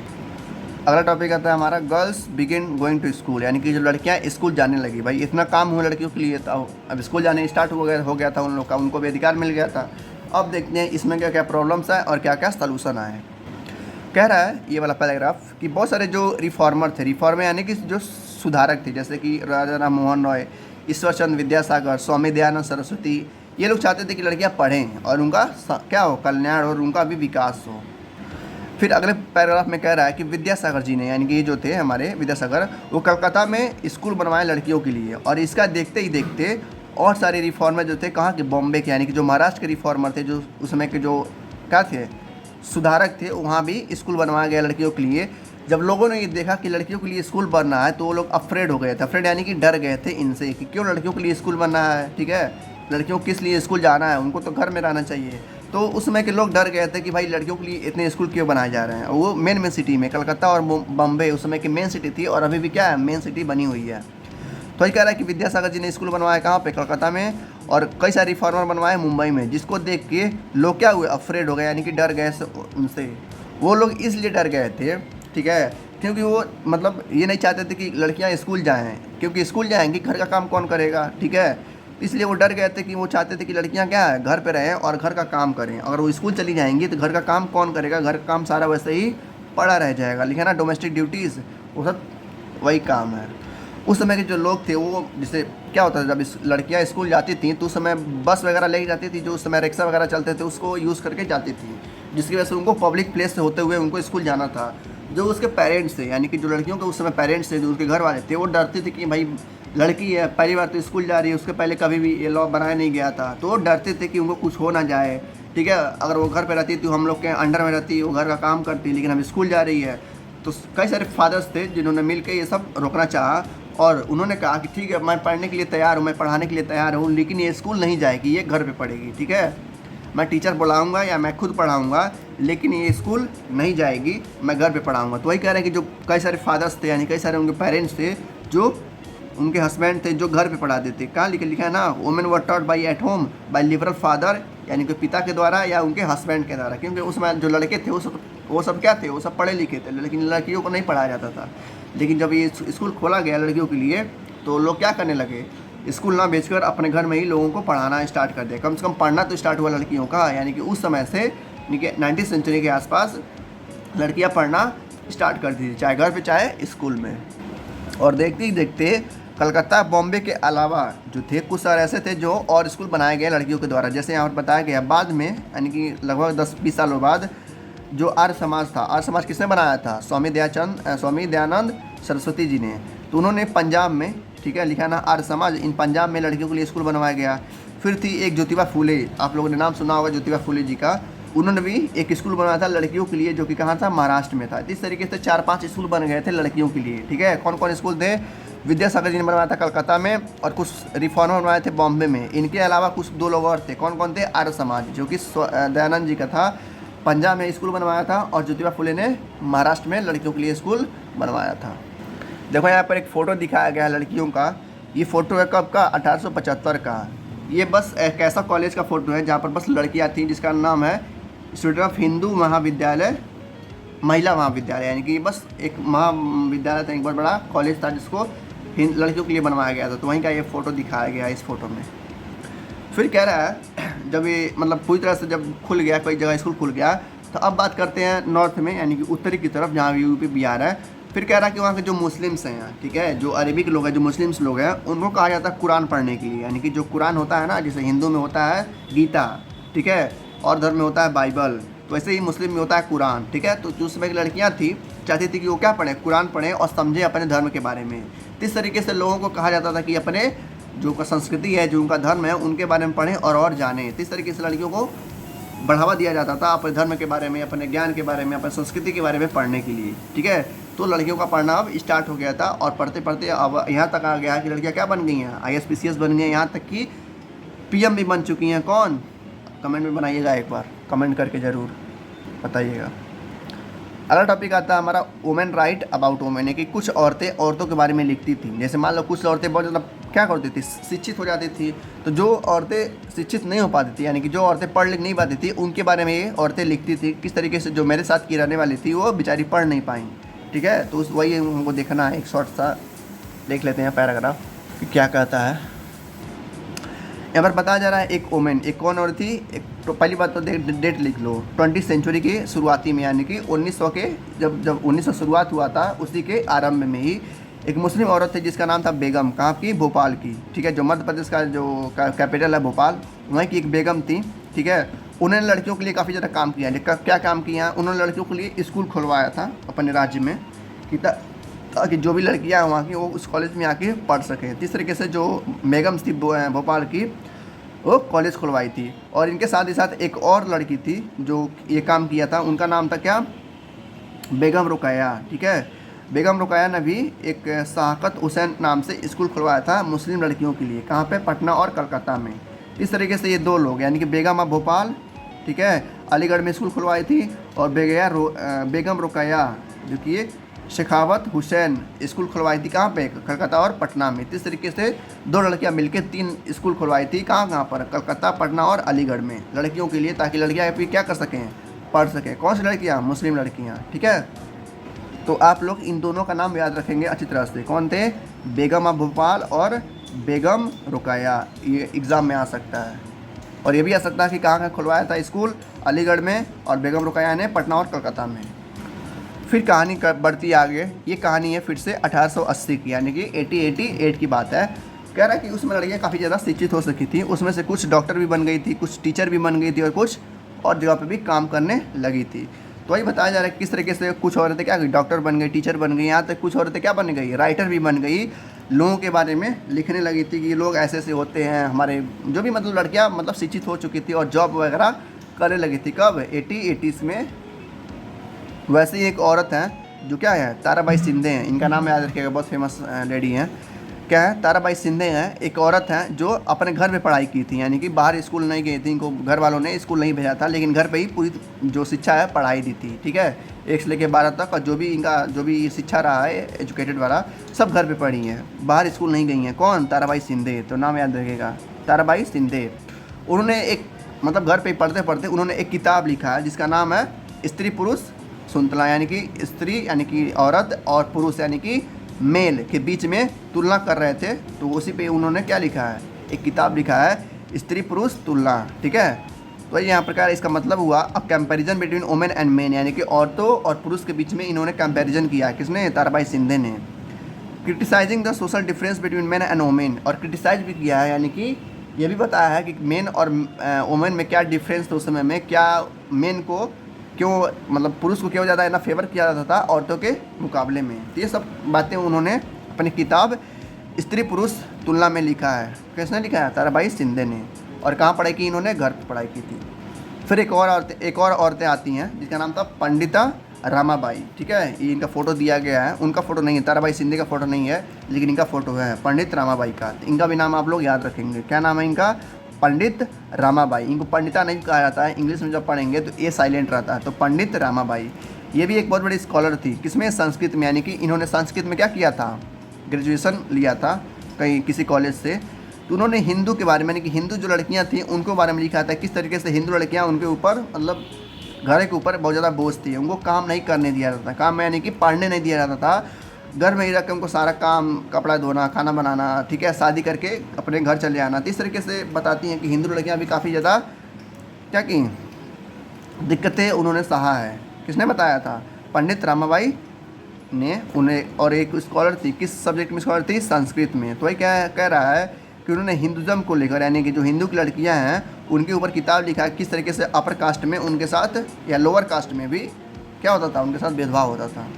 [SPEAKER 1] अगला टॉपिक आता है हमारा, girls begin going to school, यानी कि जो लड़कियां स्कूल जाने लगी। भाई इतना काम हुआ लड़कियों के लिए था, अब स्कूल जाने स्टार्ट हो गया था उन लोग का, उनको भी अधिकार मिल गया था। अब देखते हैं इसमें क्या क्या प्रॉब्लम्स आए और क्या क्या सलूशन आए। कह रहा है ये वाला पैराग्राफ कि बहुत सारे जो रिफॉर्मर थे, रिफॉर्मर यानी कि जो सुधारक थे, जैसे कि राजा राम मोहन रॉय, ईश्वरचंद विद्यासागर, स्वामी दयानंद सरस्वती, ये लोग चाहते थे कि लड़कियां पढ़ें और उनका क्या हो, कल्याण और उनका भी विकास हो। फिर अगले पैराग्राफ में कह रहा है कि विद्यासागर जी ने, यानी कि ये जो थे हमारे विद्यासागर, वो कलकत्ता में स्कूल बनवाए लड़कियों के लिए। और इसका देखते ही देखते और सारे रिफॉर्मर जो थे, कहाँ के, बॉम्बे के, यानी कि जो महाराष्ट्र के रिफॉर्मर थे, जो उस समय के जो क्या थे, सुधारक थे, वहाँ भी स्कूल बनवाया गया लड़कियों के लिए। जब लोगों ने ये देखा कि लड़कियों के लिए स्कूल बनना है, तो वो लोग अफ्रेड हो गए थे। अफ्रेड यानी कि डर गए थे इनसे कि क्यों लड़कियों के लिए स्कूल बनना है। ठीक है, लड़कियों को किस लिए स्कूल जाना है, उनको तो घर में रहना चाहिए। तो उस समय के लोग डर गए थे कि भाई लड़कियों के लिए इतने स्कूल क्यों बनाए जा रहे हैं। वो मेन सिटी में, कलकत्ता और बम्बे उस समय की मेन सिटी थी, और अभी भी क्या है, मेन सिटी बनी हुई है। तो ये कह रहा है कि विद्यासागर जी ने स्कूल बनवाया कहाँ पे, कलकत्ता में, और कई सारे रिफॉर्मर बनवाए मुंबई में, जिसको देख के लोग क्या हुए, अफ्रेड हो गए, यानी कि डर गए उनसे। वो लोग इसलिए डर गए थे, ठीक है, क्योंकि वो मतलब ये नहीं चाहते थे कि लड़कियां स्कूल जाएं, क्योंकि स्कूल जाएंगी घर का काम कौन करेगा। ठीक है, इसलिए वो डर गए थे कि वो चाहते थे कि लड़कियां क्या है, घर पे रहें और घर का काम करें। अगर वो स्कूल चली जाएंगी तो घर का काम कौन करेगा, घर का काम सारा वैसे ही पड़ा रह जाएगा। लिखा ना, डोमेस्टिक ड्यूटीज़, वो सब वही काम है। उस समय के जो लोग थे, वो जैसे क्या होता था, जब लड़कियां स्कूल जाती थी तो उस समय बस वगैरह ले जाती थी, जो उस समय रिक्शा वगैरह चलते थे, उसको यूज़ करके जाती थी, जिसकी वजह से उनको पब्लिक प्लेस से होते हुए उनको स्कूल जाना था। जो उसके पेरेंट्स थे, यानी कि जो लड़कियों के उस समय पेरेंट्स थे, जो उसके घर वाले थे, वो डरते थे कि भाई लड़की है, पहली बार तो स्कूल जा रही है, उसके पहले कभी भी ये लॉ बनाया नहीं गया था, तो वो डरते थे कि उनको कुछ हो ना जाए। ठीक है, अगर वो घर पे रहती तो हम लोग के अंडर में रहती, वो घर का काम करती, लेकिन हम स्कूल जा रही है। तो कई सारे फादर्स थे जिन्होंने मिल के ये सब रोकना चाहा, और उन्होंने कहा कि ठीक है, मैं पढ़ने के लिए तैयार हूँ, मैं पढ़ाने के लिए तैयार हूँ, लेकिन ये स्कूल नहीं जाएगी, ये घर पे पढ़ेगी। ठीक है, मैं टीचर बुलाऊंगा या मैं खुद पढ़ाऊंगा, लेकिन ये स्कूल नहीं जाएगी, मैं घर पे पढ़ाऊंगा। तो वही कह रहे हैं कि जो कई सारे फादर्स थे, यानी कई सारे उनके पेरेंट्स थे, जो उनके हस्बैंड थे, जो घर पे पढ़ाते थे। कहाँ लिखा है ना, women were taught by at home by liberal father, यानी कि पिता के द्वारा या उनके हस्बैंड के द्वारा। क्योंकि उसमें जो लड़के थे वो सब क्या थे, वो सब पढ़े लिखे थे, लेकिन लड़कियों को नहीं पढ़ाया जाता था। लेकिन जब ये स्कूल खोला गया लड़कियों के लिए, तो लोग क्या करने लगे, स्कूल ना भेजकर अपने घर में ही लोगों को पढ़ाना स्टार्ट कर दिया। कम से कम पढ़ना तो स्टार्ट हुआ लड़कियों का, यानी कि उस समय से 19वीं सेंचुरी के आसपास लड़कियां पढ़ना स्टार्ट कर दी थी, चाहे घर पे चाहे स्कूल में। और देखते ही देखते कलकत्ता बॉम्बे के अलावा जो थे कुछ सारे ऐसे थे जो और स्कूल बनाए गए लड़कियों के द्वारा। जैसे यहाँ पर बताया गया बाद में, यानी कि लगभग 10-20 सालों बाद, जो आर्य समाज था, आर्य समाज किसने बनाया था, स्वामी दयानंद सरस्वती जी ने। तो उन्होंने पंजाब में, ठीक है, लिखा ना आर्य समाज, इन पंजाब में लड़कियों के लिए स्कूल बनवाया गया। फिर थी एक ज्योतिबा फूले, आप लोगों ने नाम सुना होगा ज्योतिबा फूले जी का, उन्होंने भी एक स्कूल बनाया था लड़कियों के लिए, जो कि कहाँ था, महाराष्ट्र में था। इस तरीके से 4-5 स्कूल बन गए थे लड़कियों के लिए, ठीक है। कौन कौन स्कूल थे, विद्यासागर जी ने बनवाया था कलकत्ता में, और कुछ रिफॉर्मर बनवाए थे बॉम्बे में। इनके अलावा कुछ 2 लोग और थे, कौन कौन थे, आर्य समाज, जो कि दयानंद जी का था, पंजाब में स्कूल बनवाया था, और ज्योतिबा फुले ने महाराष्ट्र में लड़कियों के लिए स्कूल बनवाया था। देखो यहाँ पर एक फ़ोटो दिखाया गया है लड़कियों का। ये फ़ोटो है कब का, 1875 का। ये बस एक ऐसा कॉलेज का फ़ोटो है जहाँ पर बस लड़कियाँ थीं, जिसका नाम है इंस्टीट्यूट ऑफ हिंदू महाविद्यालय, महिला महाविद्यालय, यानी कि बस एक महाविद्यालय था, एक बहुत बड़ा कॉलेज था जिसको लड़कियों के लिए बनवाया गया था। तो वहीं का ये फ़ोटो दिखाया गया है इस फोटो में। फिर कह रहा है जब ये मतलब पूरी तरह से जब खुल गया, कोई जगह स्कूल खुल गया, तो अब बात करते हैं नॉर्थ में, यानी कि उत्तरी की तरफ, जहाँ यूपी बिहार है। फिर कह रहा है कि वहाँ के जो मुस्लिम्स हैं, ठीक है, जो अरबिक लोग हैं, जो मुस्लिम्स लोग हैं, उनको कहा जाता है कुरान पढ़ने के लिए। यानी कि जो कुरान होता है ना, जैसे हिंदू में होता है गीता, ठीक है, और धर्म में होता है बाइबल, तो वैसे ही मुस्लिम में होता है कुरान, ठीक है। तो जो समय की लड़कियाँ थी चाहती थी कि वो क्या पढ़ें, कुरान पढ़ें और समझें अपने धर्म के बारे में। इस तरीके से लोगों को कहा जाता था कि अपने जो का संस्कृति है, जो उनका धर्म है, उनके बारे में पढ़ें और जानें। इस तरीके से लड़कियों को बढ़ावा दिया जाता था अपने धर्म के बारे में, अपने ज्ञान के बारे में, अपने संस्कृति के बारे में पढ़ने के लिए, ठीक है। तो लड़कियों का पढ़ना अब स्टार्ट हो गया था, और पढ़ते पढ़ते अब यहाँ तक आ गया कि लड़कियाँ क्या बन गई हैं, IAS PCS बन गई हैं, यहाँ तक कि PM भी बन चुकी हैं। कौन, कमेंट में बनाइएगा, एक बार कमेंट करके ज़रूर बताइएगा। अगला टॉपिक आता है हमारा वुमेन राइट अबाउट वुमेन, कि कुछ औरतें औरतों के बारे में लिखती थी। जैसे मान लो कुछ औरतें बहुत ज़्यादा क्या करती थी, शिक्षित हो जाती थी। तो जो औरतें शिक्षित नहीं हो पाती थी, यानी कि जो औरतें पढ़ लिख नहीं पाती थी, उनके बारे में ये औरतें लिखती थी। किस तरीके से, जो मेरे साथ की रहने वाली थी, वो बेचारी पढ़ नहीं पाई, ठीक है। तो वही हमको देखना है, एक शॉर्ट सा देख लेते हैं पैराग्राफ कि क्या कहता है। यहाँ पर बताया जा रहा है एक वोमेन, एक कौन औरत थी, एक तो पहली बात तो डेट लिख लो, 20वीं सेंचुरी की शुरुआती में, यानी कि 1900 के जब 1900 शुरुआत हुआ था, उसी के आरंभ में ही एक मुस्लिम औरत थी जिसका नाम था बेगम। कहाँ की, भोपाल की, ठीक है, जो मध्य प्रदेश का जो कैपिटल है भोपाल, वहीं की एक बेगम थी, ठीक है। उन्होंने लड़कियों के लिए काफ़ी ज़्यादा काम किया। क्या काम किया, उन्होंने लड़कियों के लिए स्कूल खुलवाया था अपने राज्य में, कि ताकि जो भी लड़कियाँ हैं वहाँ की, वो उस कॉलेज में आके पढ़ सकें। इस तरीके से जो बेगम थी भोपाल की, वो कॉलेज खुलवाई थी। और इनके साथ ही साथ एक और लड़की थी जो ये काम किया था, उनका नाम था क्या, बेगम रुकैया, ठीक है। बेगम रुकैया ने भी एक शहाकत हुसैन नाम से स्कूल खुलवाया था मुस्लिम लड़कियों के लिए। कहाँ पे, पटना और कलकत्ता में। इस तरीके से ये 2 लोग, यानी कि बेगम भोपाल, ठीक है, अलीगढ़ में स्कूल खुलवाई थी, और बेगम रुकैया जो कि शेखावत हुसैन स्कूल खुलवाई थी। कहाँ पे, कलकत्ता और पटना में। इस तरीके से 2 लड़कियाँ मिलकर 3 स्कूल खुलवाई थी। कहाँ पर, कलकत्ता, पटना और अलीगढ़ में, लड़कियों के लिए, ताकि लड़कियाँ फिर क्या कर सकें, पढ़ सकें। कौन सी लड़कियाँ, मुस्लिम लड़कियाँ, ठीक है। तो आप लोग इन दोनों का नाम याद रखेंगे अच्छी तरह से, कौन थे, बेगम भोपाल और बेगम रुकैया। ये एग्ज़ाम में आ सकता है। और ये भी आ सकता है कि कहाँ खुलवाया था स्कूल, अलीगढ़ में, और बेगम रुकैया ने पटना और कलकत्ता में। फिर कहानी बढ़ती आगे। ये कहानी है फिर से 1880 की, यानी कि 1888 की बात है। कह रहा है कि उसमें लड़कियाँ काफ़ी ज़्यादा शिक्षित हो सकी थी। उसमें से कुछ डॉक्टर भी बन गई थी, कुछ टीचर भी बन गई थी, और कुछ और जगह पे भी काम करने लगी थी। तो वही बताया जा रहा है किस तरीके से कुछ औरतें क्या गई, डॉक्टर बन गई, टीचर बन गई, यहाँ तक कुछ औरतें क्या बन गई, राइटर भी बन गई। लोगों के बारे में लिखने लगी थी कि ये लोग ऐसे ऐसे होते हैं, हमारे जो भी मतलब लड़कियाँ मतलब शिक्षित हो चुकी थी और जॉब वगैरह करने लगी थी। कब, 80s में। वैसे ही एक औरत हैं जो क्या है, ताराबाई शिंदे हैं, इनका नाम याद रखिएगा, बहुत फेमस लेडी हैं। क्या है, ताराबाई शिंदे हैं, एक औरत हैं जो अपने घर में पढ़ाई की थी, यानी कि बाहर स्कूल नहीं गई थी, इनको घर वालों ने स्कूल नहीं भेजा था, लेकिन घर पे ही पूरी जो शिक्षा है पढ़ाई दी थी। ठीक है, 1 से लेकर 12 तक, और जो भी शिक्षा रहा है एजुकेटेड वाला, सब घर पे पढ़ी हैं, बाहर स्कूल नहीं गई हैं। कौन? ताराबाई शिंदे। तो नाम याद रखिएगा, ताराबाई शिंदे। उन्होंने एक मतलब घर पे पढ़ते पढ़ते उन्होंने एक किताब लिखा है जिसका नाम है स्त्री पुरुष सुंतला, यानी कि स्त्री यानी कि औरत और पुरुष यानी कि मेल के बीच में तुलना कर रहे थे। तो उसी पे उन्होंने क्या लिखा है, एक किताब लिखा है स्त्री पुरुष तुलना। ठीक है, तो यहाँ प्रकार इसका मतलब हुआ a comparison between women and main, यानी कि औरतों और पुरुष के बीच में इन्होंने कंपैरिजन किया। किसने? ताराबाई शिंदे ने। Criticising the social difference between men and women, और क्रिटिसाइज भी किया है, यानी कि ये भी बताया है कि मेन और वुमेन में क्या डिफरेंस था उस समय में, क्या मेन को क्यों मतलब पुरुष को क्यों ज़्यादा है ना फेवर किया जाता था औरतों के मुकाबले में। तो ये सब बातें उन्होंने अपनी किताब स्त्री पुरुष तुलना में लिखा है। किसने लिखा है? ताराबाई शिंदे ने। और कहाँ पढ़ाई की इन्होंने? घर पर पढ़ाई की थी। फिर एक और औरतें आती हैं जिसका नाम था पंडिता रामाबाई। ठीक है, ये इनका फ़ोटो दिया गया है, उनका फ़ोटो नहीं है, ताराबाई शिंदे का फ़ोटो नहीं है, लेकिन इनका फ़ोटो है पंडित रामाबाई का। इनका भी नाम आप लोग याद रखेंगे। क्या नाम है इनका? पंडित रामाबाई। इनको पंडिता नहीं कहा जाता है, इंग्लिश में जब पढ़ेंगे तो ए साइलेंट रहता है। तो पंडित रामाबाई ये भी एक बहुत बड़ी स्कॉलर थी। किसमें? संस्कृत में, यानी कि इन्होंने संस्कृत में क्या किया था? ग्रेजुएशन लिया था कहीं किसी कॉलेज से। तो उन्होंने हिंदू के बारे में, यानी कि हिंदू जो लड़कियां थी उनके बारे में लिखा था, किस तरीके से हिंदू लड़कियां उनके ऊपर मतलब घर के ऊपर बहुत ज़्यादा बोझ थी, उनको काम नहीं करने दिया जाता था, काम में यानी कि पढ़ने नहीं दिया जाता था, घर में ही रख के उनको सारा काम, कपड़ा धोना, खाना बनाना, ठीक है, शादी करके अपने घर चले आना। तो इस तरीके से बताती हैं कि हिंदू लड़कियां भी काफ़ी ज़्यादा क्या की दिक्कतें उन्होंने सहा है। किसने बताया था? पंडित रामाबाई ने उन्हें। और एक स्कॉलर थी, किस सब्जेक्ट में स्कॉलर थी? संस्कृत में। तो वही क्या कह रहा है कि उन्होंने हिंदुज़म को लेकर, यानी कि जो हिंदू की लड़कियां हैं उनके ऊपर किताब लिखा है, किस तरीके से अपर कास्ट में उनके साथ या लोअर कास्ट में भी क्या होता था, उनके साथ भेदभाव होता था।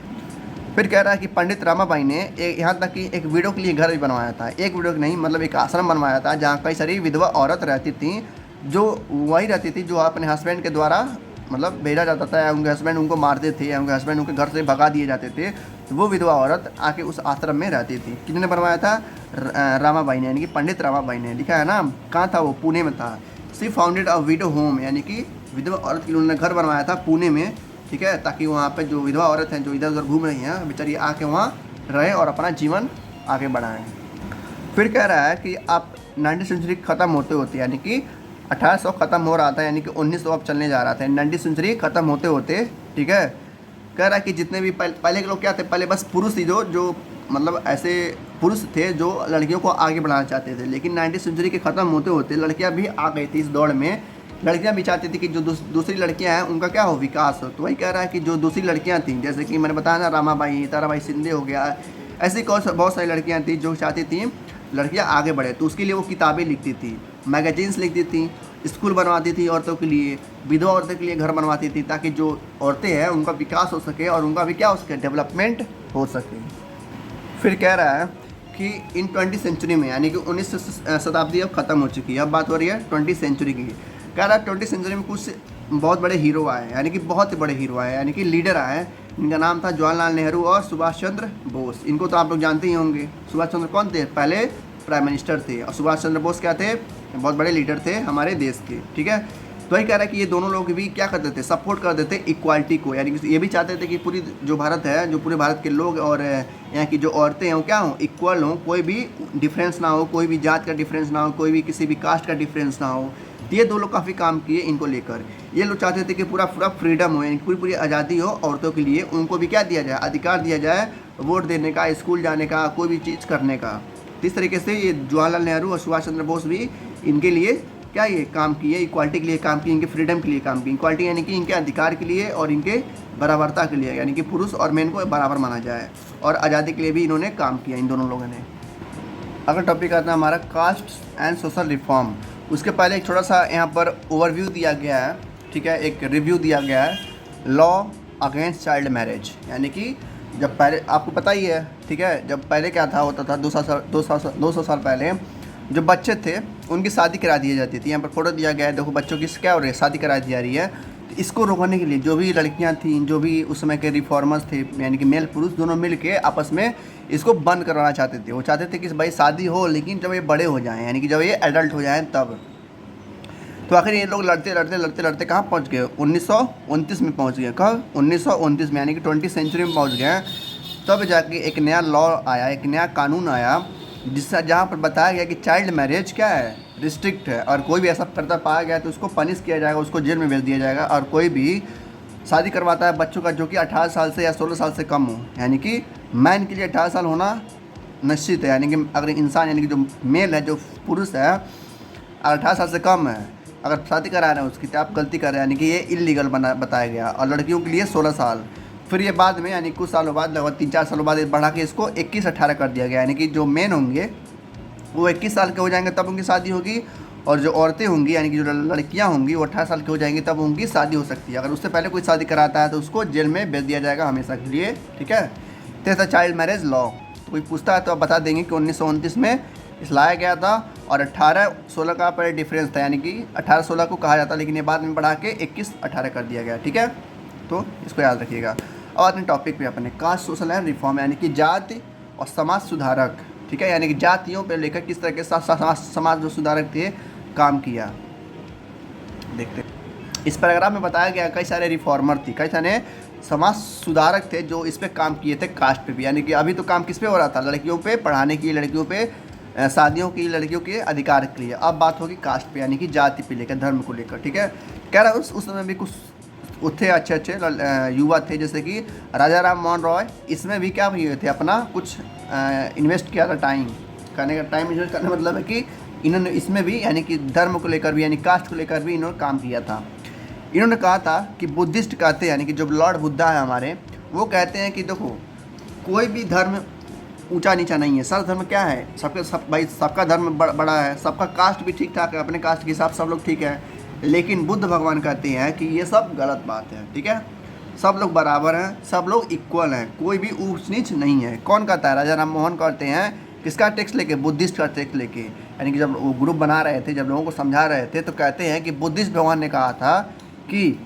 [SPEAKER 1] फिर कह रहा है कि पंडित रामाबाई ने यहाँ तक कि एक विडो के लिए घर भी बनवाया था, एक विडो नहीं मतलब एक आश्रम बनवाया था जहाँ कई सारी विधवा औरत रहती थी, जो वही रहती थी जो अपने हस्बैंड के द्वारा मतलब भेजा जाता था, या उनके हस्बैंड उनको मारते थे, या उनके हस्बैंड उनके घर से भगा दिए जाते थे, तो वो विधवा औरत आके उस आश्रम में रहती थी। किसने बनवाया था? रामाबाई ने, यानी कि पंडित रामाबाई ने। लिखा है ना, कहाँ था वो? पुणे में था। सी फाउंडेड अ विडो होम, यानी कि विधवा औरत के लिए उन्होंने घर बनवाया था पुणे में। ठीक है, ताकि वहाँ पे जो विधवा औरत हैं जो इधर उधर घूम रही हैं बेचारी आके वहाँ रहें और अपना जीवन आगे बढ़ाएं। फिर कह रहा है कि आप 19वीं सेंचुरी ख़त्म होते होते, यानी कि 1800 ख़त्म हो रहा था, यानी कि 1900 अब चलने जा रहा था, 19वीं सेंचुरी ख़त्म होते होते, ठीक है, कह रहा है कि जितने भी पहले के लोग क्या थे, पहले बस पुरुष ही जो मतलब ऐसे पुरुष थे जो लड़कियों को आगे बढ़ाना चाहते थे, लेकिन 19वीं सेंचुरी के ख़त्म होते होते लड़कियां भी आ गई थी इस दौड़ में। लड़कियां भी चाहती थी कि जो दूसरी लड़कियां हैं उनका क्या हो, विकास हो। तो वही कह रहा है कि जो दूसरी लड़कियां थीं, जैसे कि मैंने बताया ना, रामाबाई, ताराबाई शिंदे हो गया, ऐसी बहुत सारी लड़कियां थी जो चाहती थी लड़कियां आगे बढ़े, तो उसके लिए वो किताबें लिखती थी, मैगजीन्स लिखती थी, स्कूल बनवाती थी औरतों के लिए, विधवा औरतों के लिए घर बनवाती थी, ताकि जो औरतें हैं उनका विकास हो सके और उनका भी क्या हो सके, डेवलपमेंट हो सके। फिर कह रहा है कि इन 20वीं सेंचुरी में, यानी कि 19वीं शताब्दी अब ख़त्म हो चुकी है, अब बात हो रही है 20वीं सेंचुरी की। कह रहा है 20वीं सेंचुरी में कुछ बहुत बड़े हीरो आए, यानी कि बहुत बड़े हीरो आए, यानी कि लीडर आए। इनका नाम था जवाहरलाल नेहरू और सुभाष चंद्र बोस। इनको तो आप लोग जानते ही होंगे। सुभाष चंद्र कौन थे? पहले प्राइम मिनिस्टर थे, और सुभाष चंद्र बोस क्या थे? बहुत बड़े लीडर थे हमारे देश के। ठीक है, तो वही कह रहा है कि ये दोनों लोग भी क्या करते थे, सपोर्ट करते थे इक्वालिटी को, यानी कि ये भी चाहते थे कि पूरी जो भारत है, जो पूरे भारत के लोग और यहाँ की जो औरतें हैं वो क्या हों, इक्वल हों, कोई भी डिफरेंस ना हो, कोई भी जात का डिफरेंस ना हो, कोई भी किसी भी कास्ट का डिफरेंस ना हो। तो ये दो लोग काफ़ी काम किए इनको लेकर। ये लोग चाहते थे कि पूरा फ्रीडम हो, यानी पूरी आज़ादी हो औरतों के लिए, उनको भी क्या दिया जाए, अधिकार दिया जाए वोट देने का, स्कूल जाने का, कोई भी चीज़ करने का। तो इस तरीके से ये जवाहरलाल नेहरू और सुभाष चंद्र बोस भी इनके लिए क्या ये काम किए, इक्वालिटी के लिए काम किए, इनके फ्रीडम के लिए काम किए। इक्वालिटी यानी कि इनके अधिकार के लिए और इनके बराबरता के लिए, यानी कि पुरुष और मेन को बराबर माना जाए, और आज़ादी के लिए भी इन्होंने काम किया इन दोनों लोगों ने। अगर टॉपिक आता है हमारा कास्ट एंड सोशल रिफॉर्म, उसके पहले एक थोड़ा सा यहाँ पर ओवरव्यू दिया गया है। ठीक है, एक रिव्यू दिया गया है लॉ अगेंस्ट चाइल्ड मैरिज, यानी कि जब पहले आपको पता ही है, ठीक है, जब पहले क्या था होता था 200 साल पहले जो बच्चे थे उनकी शादी करा दी जाती थी। यहाँ पर फोटो दिया गया है, देखो बच्चों की क्या हो रही है, शादी करा दी जा रही है। तो इसको रोकने के लिए जो भी लड़कियां थीं, जो भी उस समय के रिफॉर्मर्स थे, यानी कि मेल पुरुष दोनों मिल के आपस में इसको बंद करवाना चाहते थे। वो चाहते थे कि भाई शादी हो, लेकिन जब ये बड़े हो जाएं, यानी कि जब ये एडल्ट हो जाएं तब। तो आखिर ये लोग लड़ते लड़ते लड़ते लड़ते कहाँ पहुँच गए, 1929 में पहुँच गए। कब? 1929 में, यानी कि 20वीं सेंचुरी में पहुँच गए। तब जाके एक नया लॉ आया, एक नया कानून आया, जिससे जहाँ पर बताया गया कि चाइल्ड मैरिज क्या है, रिस्ट्रिक्ट है, और कोई भी ऐसा करता पाया गया तो उसको पनिश किया जाएगा, उसको जेल में भेज दिया जाएगा। और कोई भी शादी करवाता है बच्चों का जो कि 18 साल से या 16 साल से कम हो, यानी कि मैन के लिए 18 साल होना निश्चित है, यानी कि अगर इंसान, यानी कि जो मेल है, जो पुरुष है, 18 साल से कम है, अगर शादी करा रहे हैं उसकी, तो आप गलती कर रहे हैं, यानी कि ये इलीगल बना बताया गया। और लड़कियों के लिए 16 साल। फिर ये बाद में, यानी कुछ सालों बाद, लगभग 3-4 सालों बाद बढ़ा के इसको 21-18 कर दिया गया, यानी कि जो मेन होंगे वो 21 साल के हो जाएंगे तब उनकी शादी होगी, और जो औरतें होंगी, यानी कि जो लड़कियां होंगी, वो 18 साल की हो जाएंगी तब उनकी शादी हो सकती है। अगर उससे पहले कोई शादी कराता है तो उसको जेल में भेज दिया जाएगा हमेशा के लिए, ठीक है। तो ऐसा चाइल्ड मैरिज लॉ। तो कोई पूछता है तो आप बता देंगे कि 1929 में इस लाया गया था, और 18-16 का पर डिफरेंस था, यानी कि 18-16 को कहा जाता, लेकिन ये बाद में बढ़ा के 21-18 कर दिया गया, ठीक है। तो इसको याद रखिएगा। अब अपने टॉपिक पे अपने कास्ट सोशल एंड रिफॉर्म, यानी कि जाति और समाज सुधारक, ठीक है, यानी कि जातियों पे लेकर किस तरह के समाज जो सुधारक थे काम किया, देखते। इस पैराग्राफ में बताया गया कई सारे रिफॉर्मर थे, कई सारे समाज सुधारक थे जो इस पे काम किए थे, कास्ट पे भी। यानी कि अभी तो काम किस पे हो रहा था, लड़कियों पे पढ़ाने की, लड़कियों पे शादियों की, लड़कियों के अधिकार के लिए। अब बात होगी कास्ट पे, यानी कि जाति पे लेकर, धर्म को लेकर, ठीक है। कह रहा उस समय भी कुछ थे अच्छे अच्छे युवा थे, जैसे कि राजा राम मोहन रॉय। इसमें भी क्या हुए थे, अपना कुछ इन्वेस्ट किया था, टाइम करने का। टाइम इन्वेस्ट करने का मतलब है कि इन्होंने इसमें भी, यानी कि धर्म को लेकर भी, यानी कास्ट को लेकर भी इन्होंने काम किया था। इन्होंने कहा था कि बुद्धिस्ट कहते हैं, यानी कि जो लॉर्ड बुद्धा है हमारे, वो कहते हैं कि देखो कोई भी धर्म ऊंचा नीचा नहीं है, सब धर्म क्या है, भाई सबका धर्म बड़ा है, सबका कास्ट भी ठीक ठाक है, अपने कास्ट के हिसाब सब लोग ठीक है। लेकिन बुद्ध भगवान कहते हैं कि ये सब गलत बात है, ठीक है। सब लोग बराबर हैं, सब लोग इक्वल हैं, कोई भी ऊंच नीच नहीं है। कौन कहता है? राजा राम मोहन कहते हैं। किसका टेक्स्ट लेके? बुद्धिस्ट का टेक्स्ट लेके। यानी कि जब वो ग्रुप बना रहे थे, जब लोगों को समझा रहे थे, तो कहते हैं कि बुद्धिस्ट भगवान ने कहा था कि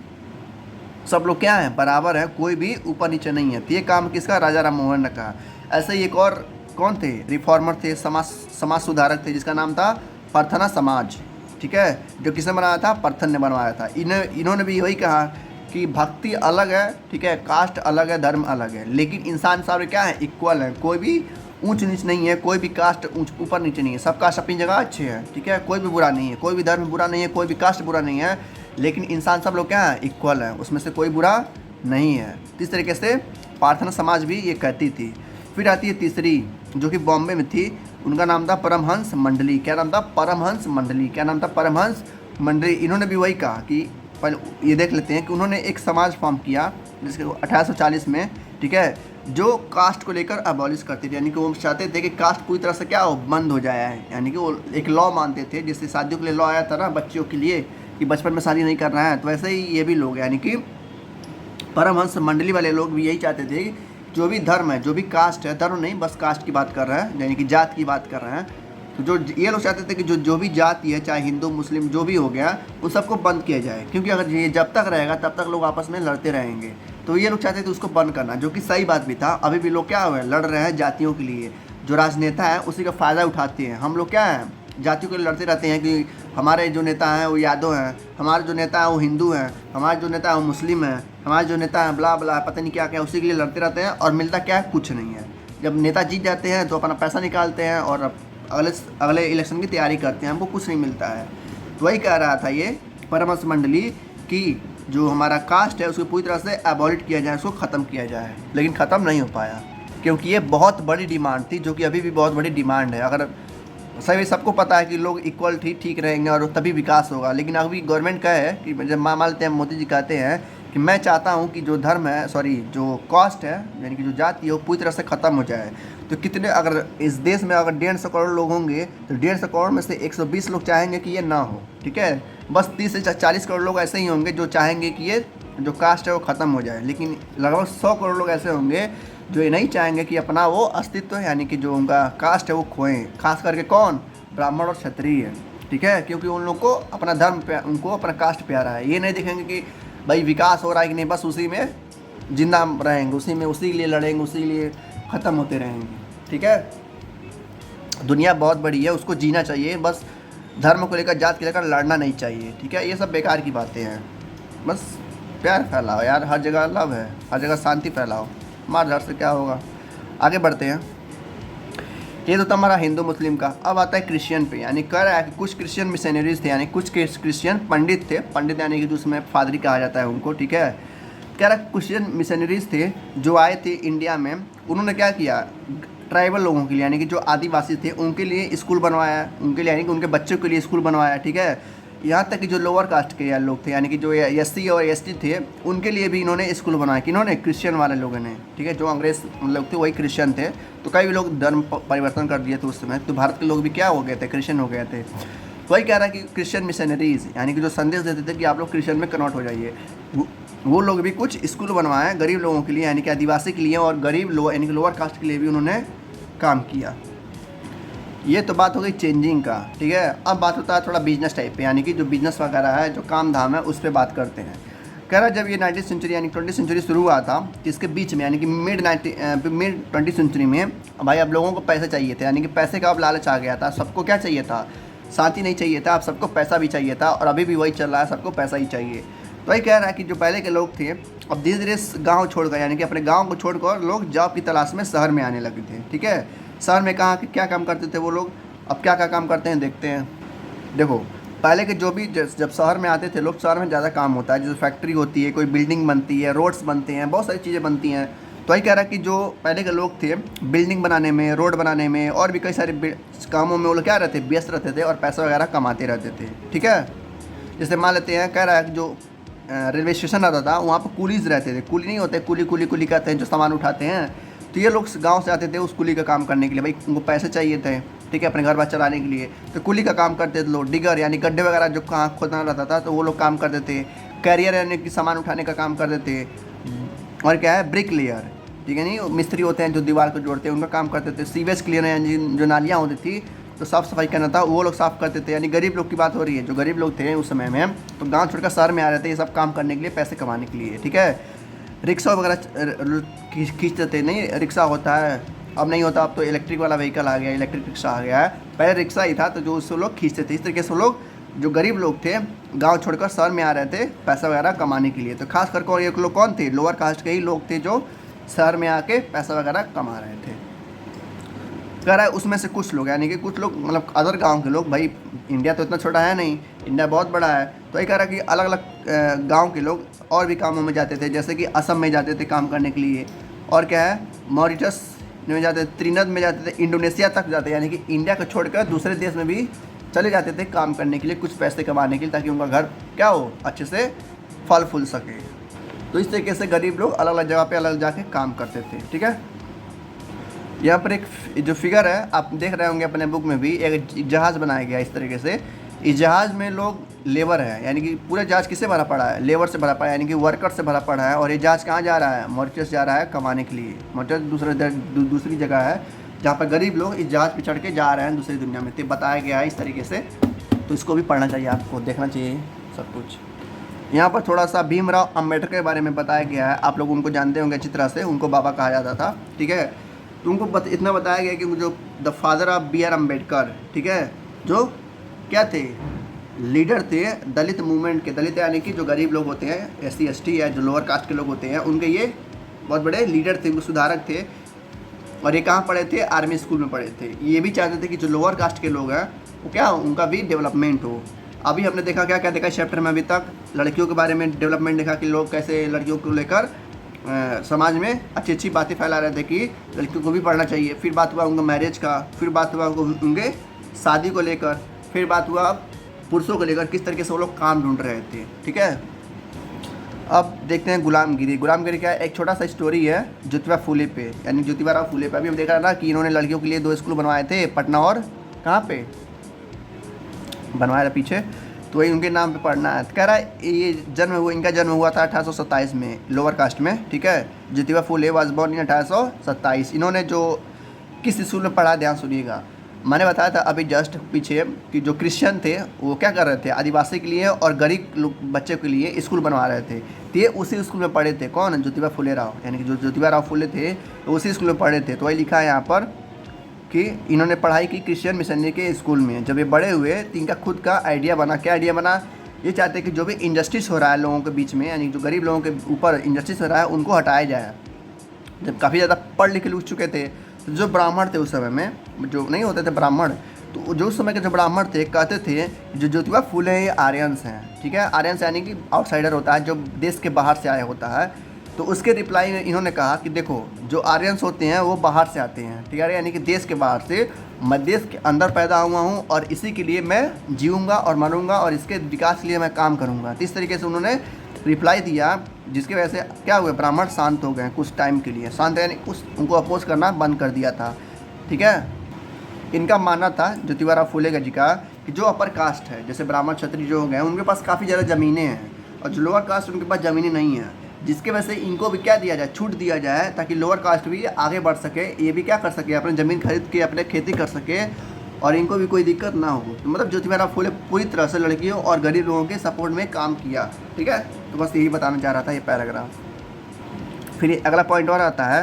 [SPEAKER 1] सब लोग क्या हैं, बराबर हैं, कोई भी ऊपर नीचे नहीं है। तो ये काम किसका? राजा राम मोहन ने कहा। ऐसे ही एक और कौन थे? रिफॉर्मर थे, समाज सुधारक थे, जिसका नाम था परथना समाज, ठीक है। जो किसने बनाया था? परथन ने बनवाया था। इन्होंने भी यही कहा कि भक्ति अलग है, ठीक है, कास्ट अलग है, धर्म अलग है, लेकिन इंसान सारे क्या है? इक्वल है, कोई भी ऊंच नीच नहीं है, कोई भी कास्ट ऊपर नीचे नहीं है, सब कास्ट अपनी जगह अच्छे हैं, ठीक है, कोई भी बुरा नहीं है, कोई भी धर्म बुरा नहीं है, कोई भी कास्ट बुरा नहीं है, लेकिन इंसान सब लोग क्या है? इक्वल है, उसमें से कोई बुरा नहीं है। इस तरीके से प्रार्थना समाज भी ये कहती थी। फिर आती है तीसरी, जो कि बॉम्बे में थी, उनका नाम था परमहंस मंडली। क्या नाम था? परमहंस मंडली। क्या नाम था? परमहंस मंडली। इन्होंने भी वही कहा कि पहले ये देख लेते हैं कि उन्होंने एक समाज फॉर्म किया जिसके 1840 में, ठीक है, जो कास्ट को लेकर अबॉलिश करते थे। यानी कि वो चाहते थे कि कास्ट पूरी तरह से क्या हो? बंद हो जाए है। यानी कि वो एक लॉ मानते थे, जिससे शादियों के लिए लॉ आया था ना बच्चियों के लिए कि बचपन में शादी नहीं करना है, तो वैसे ही ये भी लोग, यानी कि परमहंस मंडली वाले लोग भी यही चाहते थे कि जो भी धर्म है, जो भी कास्ट है, धर्म नहीं, बस कास्ट की बात कर रहे हैं, यानी कि जात की बात कर रहे हैं, तो जो ये लोग चाहते थे कि जो भी जाति है, चाहे हिंदू मुस्लिम जो भी हो गया, उन सबको बंद किया जाए, क्योंकि अगर ये जब तक रहेगा तब तक लोग आपस में लड़ते रहेंगे। तो ये लोग चाहते थे उसको बंद करना, जो कि सही बात भी था। अभी भी लोग क्या हुए? लड़ रहे हैं जातियों के लिए। जो राजनेता है उसी का फ़ायदा उठाते हैं। हम लोग क्या हैं? जातियों के लिए लड़ते रहते हैं कि हमारे जो नेता हैं वो यादव हैं, हमारे जो नेता हैं वो हिंदू हैं, हमारे जो नेता है वो मुस्लिम हैं, हमारे जो नेता हैं ब्ला ब्ला पता नहीं क्या क्या, उसी के लिए लड़ते रहते हैं, और मिलता क्या है? कुछ नहीं है। जब नेता जीत जाते हैं तो अपना पैसा निकालते हैं और अगले इलेक्शन की तैयारी करते हैं, हमको कुछ नहीं मिलता है। तो वही कह रहा था ये परमहंस मंडली कि जो हमारा कास्ट है उसको पूरी तरह से एबॉलिट किया जाए, उसको ख़त्म किया जाए, लेकिन ख़त्म नहीं हो पाया, क्योंकि ये बहुत बड़ी डिमांड थी, जो कि अभी भी बहुत बड़ी डिमांड है। अगर सभी सबको पता है कि लोग इक्वल ठीक रहेंगे और तभी विकास होगा, लेकिन अभी गवर्नमेंट का है कि जब मान लेते हैं मोदी जी कहते हैं कि मैं चाहता हूं कि जो धर्म है, जो कास्ट है, यानी कि जो जाति है, वो पूरी तरह से ख़त्म हो जाए। तो कितने, अगर इस देश में अगर 150 करोड़ लोग होंगे तो 150 करोड़ में से 120 लोग चाहेंगे कि ये ना हो, ठीक है। बस 30 से 40 करोड़ लोग ऐसे ही होंगे जो चाहेंगे कि ये जो कास्ट है वो ख़त्म हो जाए, लेकिन लगभग 100 करोड़ लोग ऐसे होंगे जो ये नहीं चाहेंगे कि अपना वो अस्तित्व, यानी कि जो उनका कास्ट है वो खोएं। खास करके कौन? ब्राह्मण और क्षत्रिय, ठीक है, क्योंकि उन लोग को अपना धर्म उनको अपना कास्ट प्यारा है। ये नहीं देखेंगे कि भाई विकास हो रहा है कि नहीं, बस उसी में जिंदा रहेंगे, उसी में, उसी के लिए लड़ेंगे, उसी के लिए ख़त्म होते रहेंगे। ठीक है, दुनिया बहुत बड़ी है, उसको जीना चाहिए, बस धर्म को लेकर, जात को लेकर लड़ना नहीं चाहिए। ठीक है, ये सब बेकार की बातें हैं। बस प्यार फैलाओ यार, हर जगह लव है, हर जगह शांति फैलाओ, मार धाड़ से क्या होगा। आगे बढ़ते हैं। ये तो हमारा हिंदू मुस्लिम का। अब आता है क्रिश्चियन पे, यानी कह रहा है कि कुछ क्रिश्चियन मिशनरीज थे, यानी कुछ क्रिश्चियन पंडित थे, पंडित यानी कि जो उसमें फादरी कहा जाता है उनको। ठीक है, कह रहा क्रिश्चियन मिशनरीज थे जो आए थे इंडिया में, उन्होंने क्या किया, ट्राइबल लोगों के लिए, यानी कि जो आदिवासी थे उनके लिए स्कूल बनवाया, उनके लिए यानी कि उनके बच्चों के लिए स्कूल बनवाया। ठीक है, यहाँ तक कि जो लोअर कास्ट के लोग थे, यानी कि जो एससी और एसटी थे, उनके लिए भी इन्होंने स्कूल बनाया। कि इन्होंने क्रिश्चियन वाले लोगों ने, ठीक है, जो अंग्रेज लोग थे वही क्रिश्चियन थे, तो कई भी लोग धर्म परिवर्तन कर दिए थे उस समय, तो भारत के लोग भी क्या हो गए थे, क्रिश्चियन हो गए थे। तो वही कह रहा है कि क्रिश्चियन मिशनरीज, यानी कि जो संदेश देते थे कि आप लोग क्रिश्चियन में कन्वर्ट हो जाइए, वो लोग भी कुछ स्कूल बनवाए गरीब लोगों के लिए, यानी कि आदिवासी के लिए, और गरीब लोग यानी कि लोअर कास्ट के लिए भी उन्होंने काम किया। ये तो बात हो गई चेंजिंग का। ठीक है, अब बात होता है थोड़ा बिजनेस टाइप पे, यानी कि जो बिजनेस वगैरह है, जो काम धाम है, उस पर बात करते हैं। कह रहा जब ये 19th सेंचुरी यानी 20th सेंचुरी शुरू हुआ था, इसके बीच में यानी कि मिड 20th सेंचुरी में भाई अब लोगों को पैसे चाहिए थे, यानी कि पैसे का अब लालच आ गया था। सबको क्या चाहिए था, शांति नहीं चाहिए था, अब सबको पैसा भी चाहिए था, और अभी भी वही चल रहा है, सबको पैसा ही चाहिए। तो वही कह रहा है कि जो पहले के लोग थे अब धीरे धीरे गाँव छोड़कर, यानी कि अपने गाँव को छोड़कर लोग जॉब की तलाश में शहर में आने लगे थे। ठीक है, शहर में कहाँ क्या काम करते थे वो लोग, अब क्या क्या काम करते हैं देखते हैं। देखो पहले के जो भी जब शहर में आते थे लोग, शहर में ज़्यादा काम होता है, जैसे फैक्ट्री होती है, कोई बिल्डिंग बनती है, रोड्स बनते हैं, बहुत सारी चीज़ें बनती हैं। तो वही कह रहा है कि जो पहले के लोग थे बिल्डिंग बनाने में, रोड बनाने में, और भी कई सारे कामों में वो लोग क्या रहते, व्यस्त रहते थे और पैसा वगैरह कमाते रहते थे। ठीक है, जैसे मान लेते हैं, कह रहा है कि जो रेलवे स्टेशन आता था वहाँ पर कुलीज रहते थे, कुली नहीं होते, कुली कुली कुली कहते हैं जो सामान उठाते हैं। तो ये लोग गांव से आते थे उस कुली का काम करने के लिए, भाई उनको पैसे चाहिए थे। ठीक है, अपने घर बार चलाने के लिए, तो कुली का काम करते थे लोग। डिगर यानी गड्ढे वगैरह जो कहाँ खोदना रहता था तो वो लोग काम करते थे। कैरियर यानी कि सामान उठाने का काम करते थे। और क्या है, ब्रिक लेयर, ठीक है, नहीं मिस्त्री होते हैं जो दीवार को जोड़ते हैं, उनका काम करते थे। सीवेज क्लियर यानी जो नालियाँ होती थी तो साफ़ सफाई करना था, वो लोग साफ़ करते थे। यानी गरीब लोग की बात हो रही है, जो गरीब लोग थे उस समय में, तो गाँव छोड़कर शहर में आ रहे थे ये सब काम करने के लिए, पैसे कमाने के लिए। ठीक है, रिक्शा वगैरह खींचते थे, नहीं रिक्शा होता है, अब नहीं होता, अब तो इलेक्ट्रिक वाला व्हीकल आ गया, इलेक्ट्रिक रिक्शा आ गया है, पहले रिक्शा ही था, तो जो उससे लोग खींचते थे। इस तरीके से लोग जो गरीब लोग थे गांव छोड़कर शहर में आ रहे थे पैसा वगैरह कमाने के लिए। तो खास करके और ये लोग कौन थे, लोअर कास्ट के ही लोग थे जो शहर में आके पैसा वगैरह कमा रहे थे। कह रहा है उसमें से कुछ लोग, यानी कि कुछ लोग मतलब अदर गांव के लोग, भाई इंडिया तो इतना छोटा है नहीं, इंडिया बहुत बड़ा है, तो ये कह रहा है कि अलग अलग गांव के लोग और भी कामों में जाते थे, जैसे कि असम में जाते थे काम करने के लिए, और क्या है मॉरिटस में जाते थे, त्रिनद में जाते थे, इंडोनेशिया तक जाते, यानी कि इंडिया को छोड़कर दूसरे देश में भी चले जाते थे काम करने के लिए, कुछ पैसे कमाने के लिए, ताकि उनका घर क्या हो, अच्छे से फल फूल सके। तो इस तरीके से गरीब लोग अलग अलग जगह पे अलग जाके काम करते थे। ठीक है, यहाँ पर एक जो फिगर है आप देख रहे होंगे अपने बुक में भी, एक जहाज़ बनाया गया इस तरीके से। इस जहाज़ में लोग लेबर है, यानी कि पूरा जहाज़ किससे भरा पड़ा है, लेबर से भरा पड़ा है, यानी कि वर्कर से भरा पड़ा है। और ये जहाज़ कहाँ जा रहा है, मॉरिशस जा रहा है कमाने के लिए। मॉरिशस दूसरी जगह है जहाँ पर गरीब लोग इस जहाज़ पे चढ़ के जा रहे हैं दूसरी दुनिया में, तो बताया गया है इस तरीके से। तो इसको भी पढ़ना चाहिए, आपको देखना चाहिए सब कुछ। यहाँ पर थोड़ा सा भीमराव अम्बेडकर के बारे में बताया गया है, आप लोग उनको जानते होंगे अच्छी तरह से, उनको बाबा कहा जाता था। ठीक है, तो उनको इतना बताया गया कि जो the father of B R Ambedkar, ठीक है, जो क्या थे, लीडर थे दलित मूवमेंट के। दलित यानी कि जो गरीब लोग होते हैं, SC ST या जो लोअर कास्ट के लोग होते हैं, उनके ये बहुत बड़े लीडर थे, उनको सुधारक थे। और ये कहाँ पढ़े थे, आर्मी स्कूल में पढ़े थे। ये भी चाहते थे कि जो लोअर कास्ट के लोग हैं वो क्या हो, उनका भी डेवलपमेंट हो। अभी हमने देखा क्या क्या देखा चैप्टर में अभी तक, लड़कियों के बारे में डेवलपमेंट देखा कि लोग कैसे लड़कियों को लेकर समाज में अच्छी अच्छी बातें फैला रहे थे कि लड़कियों को भी पढ़ना चाहिए। फिर बात हुआ उनका मैरिज का, फिर बात हुआ उनके शादी को लेकर, फिर बात हुआ पुरुषों को लेकर किस तरीके से वो लोग काम ढूंढ रहे थे। ठीक है, अब देखते हैं गुलामगिरी। गुलामगिरी क्या है, एक छोटा सा स्टोरी है ज्योतिबा फूले पे, यानी ज्योतिबा फूले पे। अभी हम देख रहे ना कि इन्होंने लड़कियों के लिए 2 स्कूल बनवाए थे, पटना और कहाँ पे बनवाया था पीछे, तो वही उनके नाम पे पढ़ना है। कह रहा है ये इनका जन्म हुआ था 1827 में लोअर कास्ट में। ठीक है, Jyotiba Phule was born in 1827। इन्होंने जो किस स्कूल में पढ़ा, ध्यान सुनिएगा, मैंने बताया था अभी जस्ट पीछे कि जो क्रिश्चियन थे वो क्या कर रहे थे, आदिवासी के लिए और गरीब बच्चे के लिए स्कूल बनवा रहे थे। तो ये उसी स्कूल में पढ़े थे, कौन, ज्योतिबा फुले राव, यानी कि जो ज्योतिबा राव फुले थे तो उसी स्कूल में पढ़े थे। तो वही लिखा है यहाँ पर कि इन्होंने पढ़ाई की क्रिश्चियन मिशनरी के स्कूल में। जब ये बड़े हुए तो इनका खुद का आइडिया बना। क्या आइडिया बना, ये चाहते कि जो भी इंजस्टिस हो रहा है लोगों के बीच में, यानी जो गरीब लोगों के ऊपर इंजस्टिस हो रहा है उनको हटाया जाए। जब काफ़ी ज़्यादा पढ़ लिख चुके थे तो जो ब्राह्मण थे उस समय में, जो नहीं होते थे ब्राह्मण, तो जो उस समय के जो ब्राह्मण थे कहते थे जो ज्योतिबा फुले ये आर्यंस हैं, ठीक है। आर्यंस यानी कि आउटसाइडर होता है, जो देश के बाहर से आया होता है। तो उसके रिप्लाई में इन्होंने कहा कि देखो जो आर्यंस होते हैं वो बाहर से आते हैं, ठीक है, यानी कि देश के बाहर से। मैं देश के अंदर पैदा हुआ हूँ और इसी के लिए मैं जीऊँगा और मरूँगा और इसके विकास के लिए मैं काम करूँगा। तो इस तरीके से उन्होंने रिप्लाई दिया, जिसकी वजह से क्या हुए, ब्राह्मण शांत हो गए कुछ टाइम के लिए। शांत यानी कुछ उनको अपोज करना बंद कर दिया था, ठीक है। इनका मानना था ज्योतिबा राव फुले जी का कि जो अपर कास्ट है, जैसे ब्राह्मण क्षत्रिय जो हो गए, उनके पास काफ़ी ज़्यादा ज़मीनें हैं और जो लोअर कास्ट उनके पास ज़मीनें नहीं हैं, जिसके वजह से इनको भी क्या दिया जाए, छूट दिया जाए, ताकि लोअर कास्ट भी आगे बढ़ सके, ये भी क्या कर सके, अपने ज़मीन खरीद के अपने खेती कर सके और इनको भी कोई दिक्कत ना हो। तो मतलब ज्योतिबा राव फुले पूरी तरह से लड़कियों और गरीब लोगों के सपोर्ट में काम किया, ठीक है। तो बस यही बताना चाह रहा था ये पैराग्राफ। फिर अगला पॉइंट और आता है,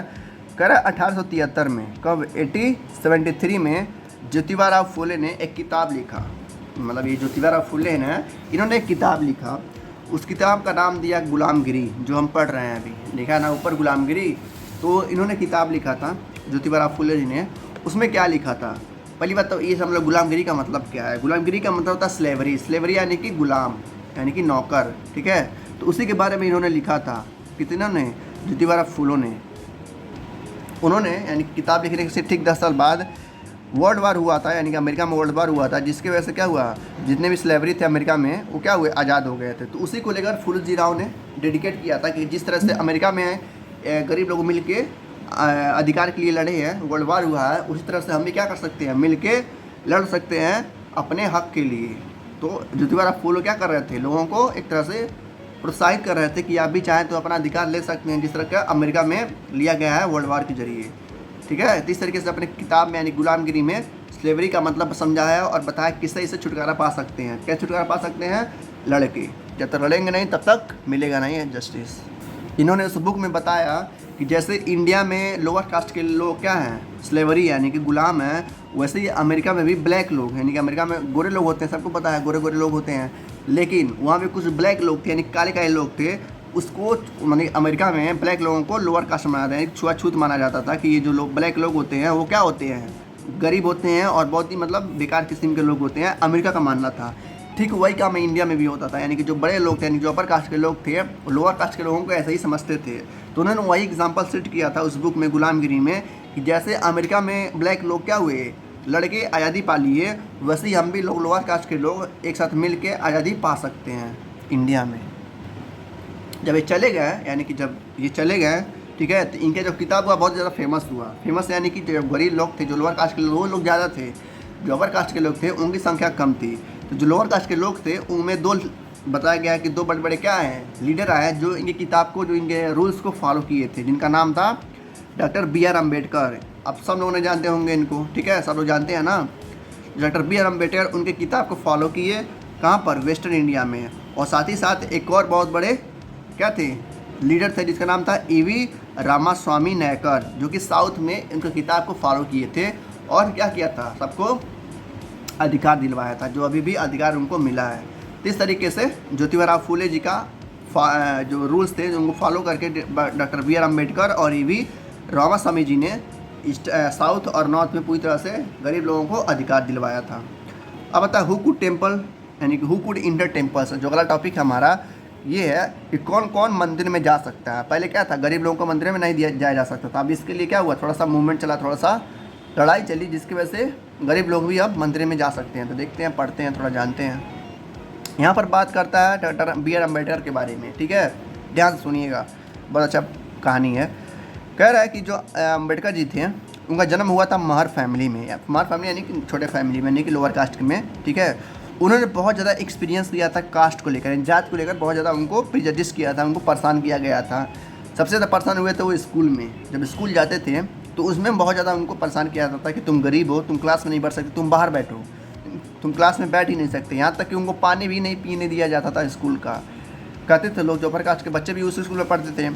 [SPEAKER 1] कह रहा 1873 में, कब, 1873 में ज्योतिबा राव फुले ने एक किताब लिखा। मतलब ये ज्योतिबा राव फुले ने इन्होंने एक किताब लिखा। उस किताब का नाम दिया गुलामगिरी, जो हम पढ़ रहे हैं अभी, लिखा है ना ऊपर गुलामगिरी। तो इन्होंने किताब लिखा था ज्योतिबा राव फुले जी ने। उसमें क्या लिखा था, पहली बात तो ये समझ लो गुलामगिरी का मतलब क्या है। गुलामगिरी का मतलब होता है स्लेवरी। स्लेवरी यानी कि गुलाम, यानी कि नौकर, ठीक है। तो उसी के बारे में इन्होंने लिखा था, कितना ने, ज्योतिबा राव फुले ने। उन्होंने यानी किताब लिखने से ठीक 10 साल बाद वर्ल्ड वार हुआ था, यानी कि अमेरिका में वर्ल्ड वार हुआ था, जिसकी वजह से क्या हुआ, जितने भी स्लेवरी थे अमेरिका में वो क्या हुए, आज़ाद हो गए थे। तो उसी को लेकर फुले जी राव ने डेडिकेट किया था कि जिस तरह से अमेरिका में गरीब लोग मिल के अधिकार के लिए लड़े हैं, वर्ल्ड वार हुआ है, उसी तरह से हम भी क्या कर सकते हैं, मिल के लड़ सकते हैं अपने हक के लिए। तो ज्योतिबा राव फुले क्या कर रहे थे, लोगों को एक तरह से प्रोत्साहित कर रहे थे कि आप भी चाहें तो अपना अधिकार ले सकते हैं, जिस तरह का अमेरिका में लिया गया है वर्ल्ड वार के जरिए, ठीक है। तो इस तरीके से अपने किताब में यानी गुलामगिरी में स्लेवरी का मतलब समझाया और बताया किससे इससे छुटकारा पा सकते हैं। कैसे छुटकारा पा सकते हैं, लड़के, जब तक लड़ेंगे नहीं तब तक मिलेगा नहीं है जस्टिस। इन्होंने उस बुक में बताया कि जैसे इंडिया में लोअर कास्ट के लोग क्या हैं, स्लेवरी यानी कि गुलाम हैं, वैसे ही अमेरिका में भी ब्लैक लोग, यानी कि अमेरिका में गोरे लोग होते हैं, सबको पता है गोरे गोरे लोग होते हैं, लेकिन वहाँ पे कुछ ब्लैक लोग थे, यानी काले काले लोग थे। उसको मानी अमेरिका में ब्लैक लोगों को लोअर कास्ट माना जाता है, छुआछूत माना जाता था कि ये जो लोग ब्लैक लोग होते हैं वो क्या होते हैं, गरीब होते हैं और बहुत ही मतलब बेकार किस्म के लोग होते हैं, अमेरिका का मानना था। ठीक वही काम इंडिया में भी होता था, यानी कि जो बड़े लोग थे, यानी जो अपर कास्ट के लोग थे, लोअर कास्ट के लोगों को ऐसे ही समझते थे। तो उन्होंने वही एग्जाम्पल सेट किया था उस बुक में गुलामगिरी में कि जैसे अमेरिका में ब्लैक लोग क्या हुए, लड़के आज़ादी पा लिए, वैसे ही हम भी लोग लोअर कास्ट के लोग एक साथ मिल के आज़ादी पा सकते हैं इंडिया में। जब ये चले गए, यानी कि जब ये चले गए, ठीक है, तो इनके जो किताब हुआ बहुत ज़्यादा फेमस हुआ। फेमस यानी कि जो गरीब लोग थे, जो लोअर कास्ट के लोग, वो लोग ज़्यादा थे, जो अपर कास्ट के लोग थे उनकी संख्या कम थी। तो जो लोअर कास्ट के लोग थे उनमें दो बताया गया कि दो बड़े बड़े क्या हैं, लीडर आए जो इनकी किताब को, जो इनके रूल्स को फॉलो किए थे, जिनका नाम था डॉक्टर B.R. अम्बेडकर। अब सब लोगों ने जानते होंगे इनको, ठीक है, सब लोग जानते हैं ना। Doctor B.R. अम्बेडकर उनके किताब को फॉलो किए, कहाँ पर, वेस्टर्न इंडिया में। और साथ ही साथ एक और बहुत बड़े क्या थे, लीडर थे, जिसका नाम था E.V. रामास्वामी नायकर, जो कि साउथ में इनकी किताब को फॉलो किए थे और क्या किया था, सबको अधिकार दिलवाया था, जो अभी भी अधिकार उनको मिला है। तो इस तरीके से ज्योतिबा राव फुले जी का जो रूल्स थे उनको फॉलो करके डॉक्टर B.R. अम्बेडकर और E.V. रामास्वामी जी ने साउथ और नॉर्थ में पूरी तरह से गरीब लोगों को अधिकार दिलवाया था। अब आता है हु कुड टेम्पल, यानी कि हु कुड इंटर टेम्पल्स। जो अगला टॉपिक हमारा ये है कि कौन कौन मंदिर में जा सकता है। पहले क्या था, गरीब लोगों को मंदिर में नहीं जाया जा सकता था। अब इसके लिए क्या हुआ, थोड़ा सा मूवमेंट चला, थोड़ा सा लड़ाई चली, जिसकी वजह से गरीब लोग भी अब मंदिर में जा सकते हैं। तो देखते हैं, पढ़ते हैं, थोड़ा जानते हैं। यहाँ पर बात करता है डॉक्टर B.R. अम्बेडकर के बारे में, ठीक है, ध्यान से सुनिएगा, बहुत अच्छा कहानी है। कह रहा है कि जो अम्बेडकर जी थे उनका जन्म हुआ था महर फैमिली में। महर फैमिली यानी कि छोटे फैमिली में, यानी कि लोअर कास्ट में, ठीक है। उन्होंने बहुत ज़्यादा एक्सपीरियंस लिया था कास्ट को लेकर, जात को लेकर बहुत ज़्यादा उनको प्रिजडिस किया था, उनको परेशान किया गया था। सबसे ज़्यादा परेशान हुए थे वो स्कूल में। जब स्कूल जाते थे तो उसमें बहुत ज़्यादा उनको परेशान किया जाता था कि तुम गरीब हो, तुम क्लास में नहीं बैठ सकते, तुम बाहर बैठो, तुम क्लास में बैठ ही नहीं सकते। यहाँ तक कि उनको पानी भी नहीं पीने दिया जाता था स्कूल का। कहते थे लोग, जो अपर कास्ट के बच्चे भी उस स्कूल में पढ़ते थे,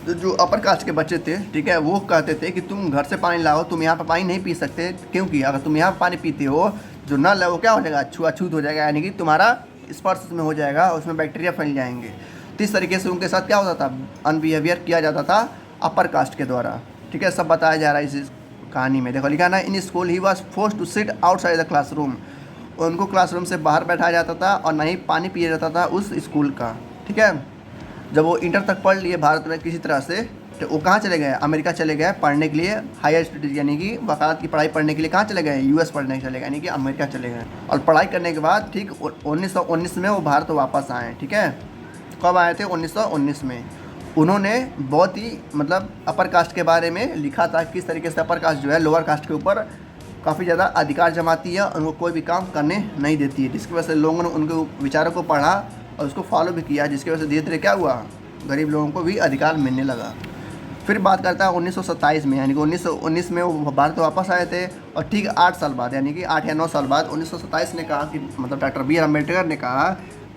[SPEAKER 1] तो जो अपर कास्ट के बच्चे थे, ठीक है, वो कहते थे कि तुम घर से पानी लाओ, तुम यहाँ पर पानी नहीं पी सकते, क्योंकि अगर तुम यहाँ पानी पीते हो, जो नल है वो क्या हो जाएगा, छूआछूत हो जाएगा, यानी कि तुम्हारा स्पर्श में हो जाएगा, उसमें बैक्टीरिया फैल जाएंगे। तो इस तरीके से उनके साथ क्या होता था, अनबिहेवियर किया जाता था अपर कास्ट के द्वारा। ठीक है, सब बताया जा रहा है इस कहानी में। देखो लिखा ना, in school he was force to sit outside the classroom. उनको क्लासरूम से बाहर बैठाया जाता था और ना ही पानी पिया जाता था उस स्कूल का। ठीक है, जब वो इंटर तक पढ़ लिए भारत में किसी तरह से, तो वो कहाँ चले गए, अमेरिका चले गए पढ़ने के लिए, हायर स्टडीज यानी कि वकालत की पढ़ाई पढ़ने के लिए कहाँ चले गए, यूएस पढ़ने चले गए, यानी कि अमेरिका चले गए। और पढ़ाई करने के बाद ठीक 1919 में वो भारत वापस आए। ठीक है, कब आए थे, 1919 में। उन्होंने बहुत ही मतलब अपर कास्ट के बारे में लिखा था, किस तरीके से अपर कास्ट जो है लोअर कास्ट के ऊपर काफ़ी ज़्यादा अधिकार जमाती है, उनको कोई भी काम करने नहीं देती है, जिसकी वजह से लोगों ने उनके विचारों को पढ़ा और उसको फॉलो भी किया, जिसकी वजह से धीरे धीरे क्या हुआ, गरीब लोगों को भी अधिकार मिलने लगा। फिर बात करता है 1927 में, यानी कि 1919 में वो भारत वापस आए थे, और ठीक 8 साल बाद, यानी कि 8 या 9 साल बाद 1927 ने कहा कि मतलब डॉक्टर बी आर अम्बेडकर ने कहा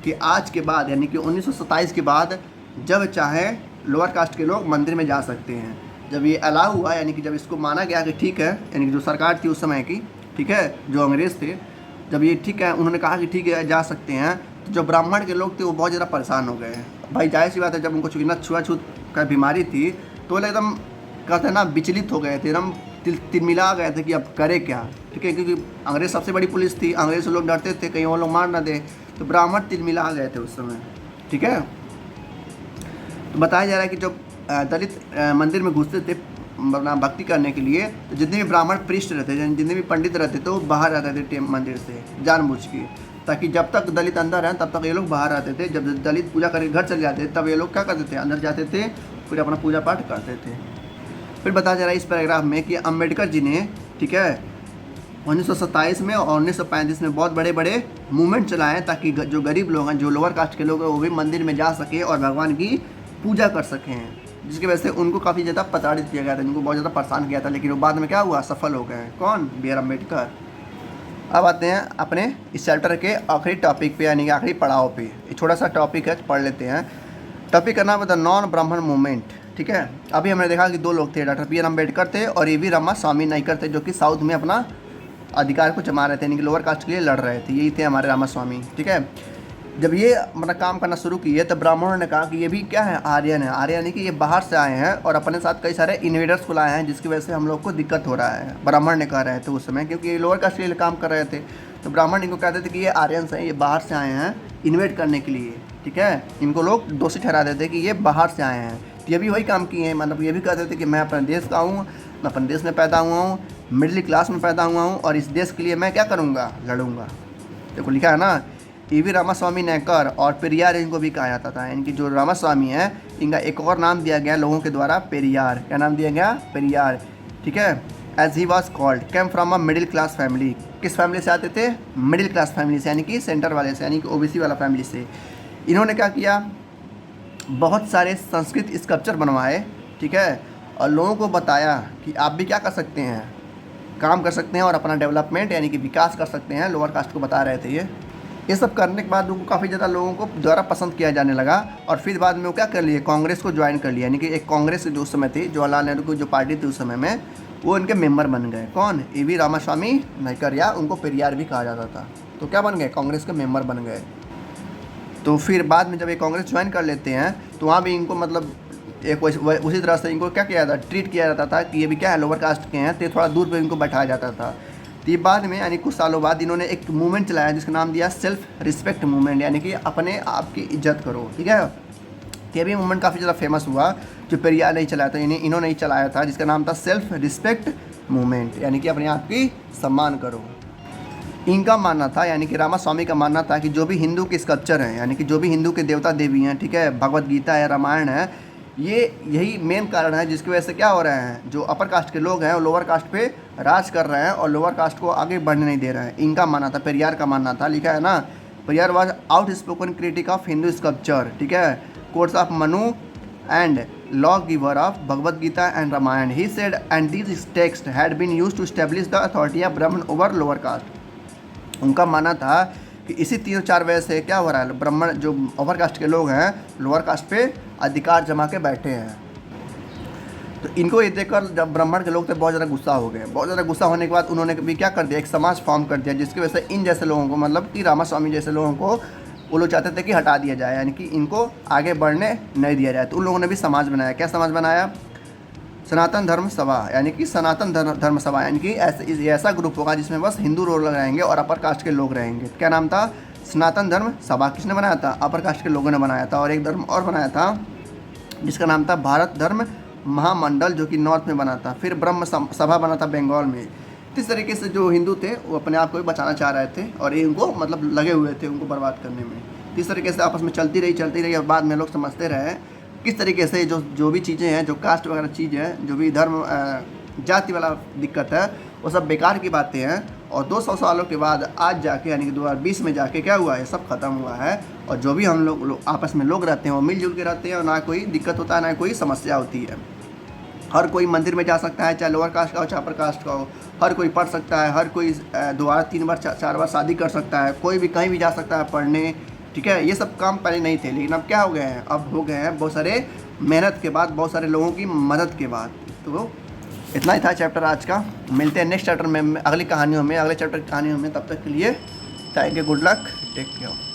[SPEAKER 1] कि आज के बाद, यानी कि 1927 के बाद जब चाहे लोअर कास्ट के लोग मंदिर में जा सकते हैं। जब ये अलाउ हुआ, यानी कि जब इसको माना गया कि ठीक है, यानी कि जो सरकार थी उस समय की, ठीक है, जो अंग्रेज़ थे, जब ये ठीक है उन्होंने कहा कि ठीक है जा सकते हैं, तो जो ब्राह्मण के लोग थे वो बहुत ज़्यादा परेशान हो गए। भाई जाहिर सी बात है, जब उनको चूँकि ना छुआछूत का बीमारी थी, तो वो एकदम कहते हैं ना विचलित हो गए थे, एकदम तिलमिला गए थे कि अब करे क्या। ठीक है, क्योंकि अंग्रेज़ सबसे बड़ी पुलिस थी, अंग्रेज़ से लोग डरते थे कहीं वो लोग मार ना दे, तो ब्राह्मण तिलमिला गए थे उस समय। ठीक है, तो बताया जा रहा है कि जब दलित मंदिर में घुसते थे अपना भक्ति करने के लिए, तो जितने भी ब्राह्मण पृष्ठ रहते, जितने भी पंडित रहते थे, वो बाहर रहते थे मंदिर से जानबूझ के, ताकि जब तक दलित अंदर हैं तब तक ये लोग बाहर रहते थे। जब दलित पूजा करके घर चले जाते तब ये लोग क्या करते थे, अंदर जाते थे, फिर अपना पूजा पाठ करते थे। फिर बताया जा रहा है इस पैराग्राफ में कि अम्बेडकर जी ने, ठीक है, 1927 में और 1935 में बहुत बड़े बड़े मूवमेंट चलाए, ताकि जो गरीब लोग हैं, जो लोअर कास्ट के लोग हैं, वो भी मंदिर में जा सके और भगवान की पूजा कर सकें, जिसकी वजह से उनको काफ़ी ज़्यादा प्रताड़ित किया गया था, उनको बहुत ज़्यादा परेशान किया था, लेकिन वो बाद में क्या हुआ, सफल हो गए। कौन, बी आर अम्बेडकर। अब आते हैं अपने इस चैप्टर के आखिरी टॉपिक पे, यानी कि आखिरी पड़ाव पे। ये छोटा सा टॉपिक है, पढ़ लेते हैं। टॉपिक का नाम है द नॉन ब्राह्मण मूवमेंट। ठीक है, अभी हमने देखा कि 2 लोग थे, डॉक्टर बी आर अम्बेडकर थे और ए वी रामास्वामी नायकर थे, जो कि साउथ में अपना अधिकार को जमा रहे थे, यानी कि लोअर कास्ट के लिए लड़ रहे थे। यही थे हमारे रामास्वामी। ठीक है, जब ये मतलब काम करना शुरू किए, तब ब्राह्मणों ने कहा कि ये भी क्या है, आर्यन है। आर्यन यानी कि ये बाहर से आए हैं और अपने साथ कई सारे इन्वेडर्स को लाए हैं, जिसकी वजह से हम लोग को दिक्कत हो रहा है, ब्राह्मण ने कह रहे थे उस समय, क्योंकि ये लोअर कास्ट के लिए काम कर रहे थे। तो ब्राह्मण इनको कहते थे कि ये आर्यंस हैं, ये बाहर से आए हैं इन्वेड करने के लिए। ठीक है, इनको लोग दोषी ठहरा देते कि ये बाहर से आए हैं। तो ये भी वही काम किए हैं, मतलब ये भी कहते थे कि मैं अपने देश का हूँ, मैं अपने देश में पैदा हुआ हूँ, मिडिल क्लास में पैदा हुआ हूँ, और इस देश के लिए मैं क्या करूँगा, लड़ूंगा। देखो लिखा है ना, ई वी रामास्वामी नायकर और पेरियार इनको भी कहा जाता था। इनकी जो रामास्वामी है, इनका एक और नाम दिया गया लोगों के द्वारा, पेरियार। क्या नाम दिया गया, पेरियार। ठीक है, as he was called, came from a middle class family. किस फैमिली से आते थे, मिडिल क्लास फैमिली से, यानी कि सेंटर वाले से, यानी कि ओबीसी वाला फैमिली से। इन्होंने क्या किया, बहुत सारे संस्कृत स्कल्पचर बनवाए। ठीक है, और लोगों को बताया कि आप भी क्या कर सकते हैं, काम कर सकते हैं और अपना डेवलपमेंट यानी कि विकास कर सकते हैं। लोअर कास्ट को बता रहे थे ये सब करने के बाद उनको काफ़ी ज़्यादा लोगों को द्वारा पसंद किया जाने लगा, और फिर बाद में वो क्या कर लिए, कांग्रेस को ज्वाइन कर लिया। यानी कि एक कांग्रेस जो उस समय थी, जवाहरलाल नेहरू की जो पार्टी थी उस समय में, वो इनके मेंबर बन गए। कौन, ए वी रामास्वामी नायकर, या उनको पेरियार भी कहा जाता था। तो क्या बन गए, कांग्रेस के मेंबर बन गए। तो फिर बाद में जब ये कांग्रेस ज्वाइन कर लेते हैं, तो वहाँ भी इनको मतलब एक उसी तरह से इनको क्या किया जाता, ट्रीट किया जाता था कि ये भी क्या है, लोअर कास्ट के हैं, तो थोड़ा दूर पे इनको बैठाया जाता था। तो ये बाद में, यानी कुछ सालों बाद, इन्होंने एक मूवमेंट चलाया जिसका नाम दिया सेल्फ रिस्पेक्ट मूवमेंट, यानी कि अपने आप की इज्जत करो। ठीक है, तो ये भी मूवमेंट काफ़ी ज़्यादा फेमस हुआ, जो पेरियार नहीं चलाया था, इन्होंने ही चलाया था, जिसका नाम था सेल्फ रिस्पेक्ट मूवमेंट, यानी कि अपने आप की सम्मान करो। इनका मानना था, यानी कि रामास्वामी का मानना था कि जो भी हिंदू के स्कल्पचर हैं, यानी कि जो भी हिंदू के देवता देवी हैं, ठीक है, भगवत गीता है, रामायण है, ये यही मेन कारण है जिसकी वजह से क्या हो रहे हैं, जो अपर कास्ट के लोग हैं वो लोअर कास्ट पे राज कर रहे हैं और लोअर कास्ट को आगे बढ़ने नहीं दे रहे हैं। इनका मानना था, पेरियार का मानना था। लिखा है ना, Periyar was out spoken critic of Hindu sculpture. ठीक है, courts of Manu and lawgiver of Bhagavad Gita and Ramayana. He said, and these texts had been used to establish the authority of Brahman over lower caste. उनका मानना था कि इसी 3-4 वजह से क्या हो रहा है, ब्राह्मण जो ओवर कास्ट के लोग हैं लोअर कास्ट पे अधिकार जमा के बैठे हैं। तो इनको ये देखकर जब ब्राह्मण के लोग थे बहुत ज़्यादा गुस्सा हो गए। बहुत ज़्यादा गुस्सा होने के बाद उन्होंने भी क्या कर दिया, एक समाज फॉर्म कर दिया, जिसकी वजह से इन जैसे लोगों को, मतलब कि रामास्वामी जैसे लोगों को वो लोग चाहते थे कि हटा दिया जाए, यानी कि इनको आगे बढ़ने नहीं दिया जाए। तो उन लोगों ने भी समाज बनाया। क्या समाज बनाया? सनातन धर्म सभा, यानी कि सनातन धर्म सभा, यानी कि ऐसा ग्रुप होगा जिसमें बस हिंदू लोग रहेंगे और अपर कास्ट के लोग रहेंगे। क्या नाम था? सनातन धर्म सभा। किसने बनाया था? अपर कास्ट के लोगों ने बनाया था। और एक धर्म और बनाया था जिसका नाम था भारत धर्म महामंडल, जो कि नॉर्थ में बना था। फिर ब्रह्म सभा बना था बंगाल में। इस तरीके से जो हिंदू थे वो अपने आप को भी बचाना चाह रहे थे और ये उनको मतलब लगे हुए थे उनको बर्बाद करने में। इस तरीके से आपस में चलती रही और बाद में लोग समझते रहे किस तरीके से जो भी चीज़ें हैं, जो कास्ट वगैरह चीज़ है, जो भी धर्म जाति वाला दिक्कत है, वो सब बेकार की बातें हैं। और 200 सालों के बाद आज जाके, यानी कि 2020 में जाके क्या हुआ है, सब खत्म हुआ है। और जो भी हम लोग आपस में लोग रहते हैं वो मिलजुल के रहते हैं और ना कोई दिक्कत होता है, ना कोई समस्या होती है। हर कोई मंदिर में जा सकता है, चाहे लोअर कास्ट का हो चाहे अपर कास्ट का हो। हर कोई पढ़ सकता है, हर कोई 2 बार 3 बार 4 बार शादी कर सकता है, कोई भी कहीं भी जा सकता है पढ़ने। ठीक है, ये सब काम पहले नहीं थे, लेकिन अब क्या हो गए हैं, अब हो गए हैं बहुत सारे मेहनत के बाद, बहुत सारे लोगों की मदद के बाद। तो इतना ही था चैप्टर आज का। मिलते हैं नेक्स्ट चैप्टर में, अगली कहानियों में, अगले चैप्टर की कहानियों में। तब तक के लिए thank you, good luck, take care.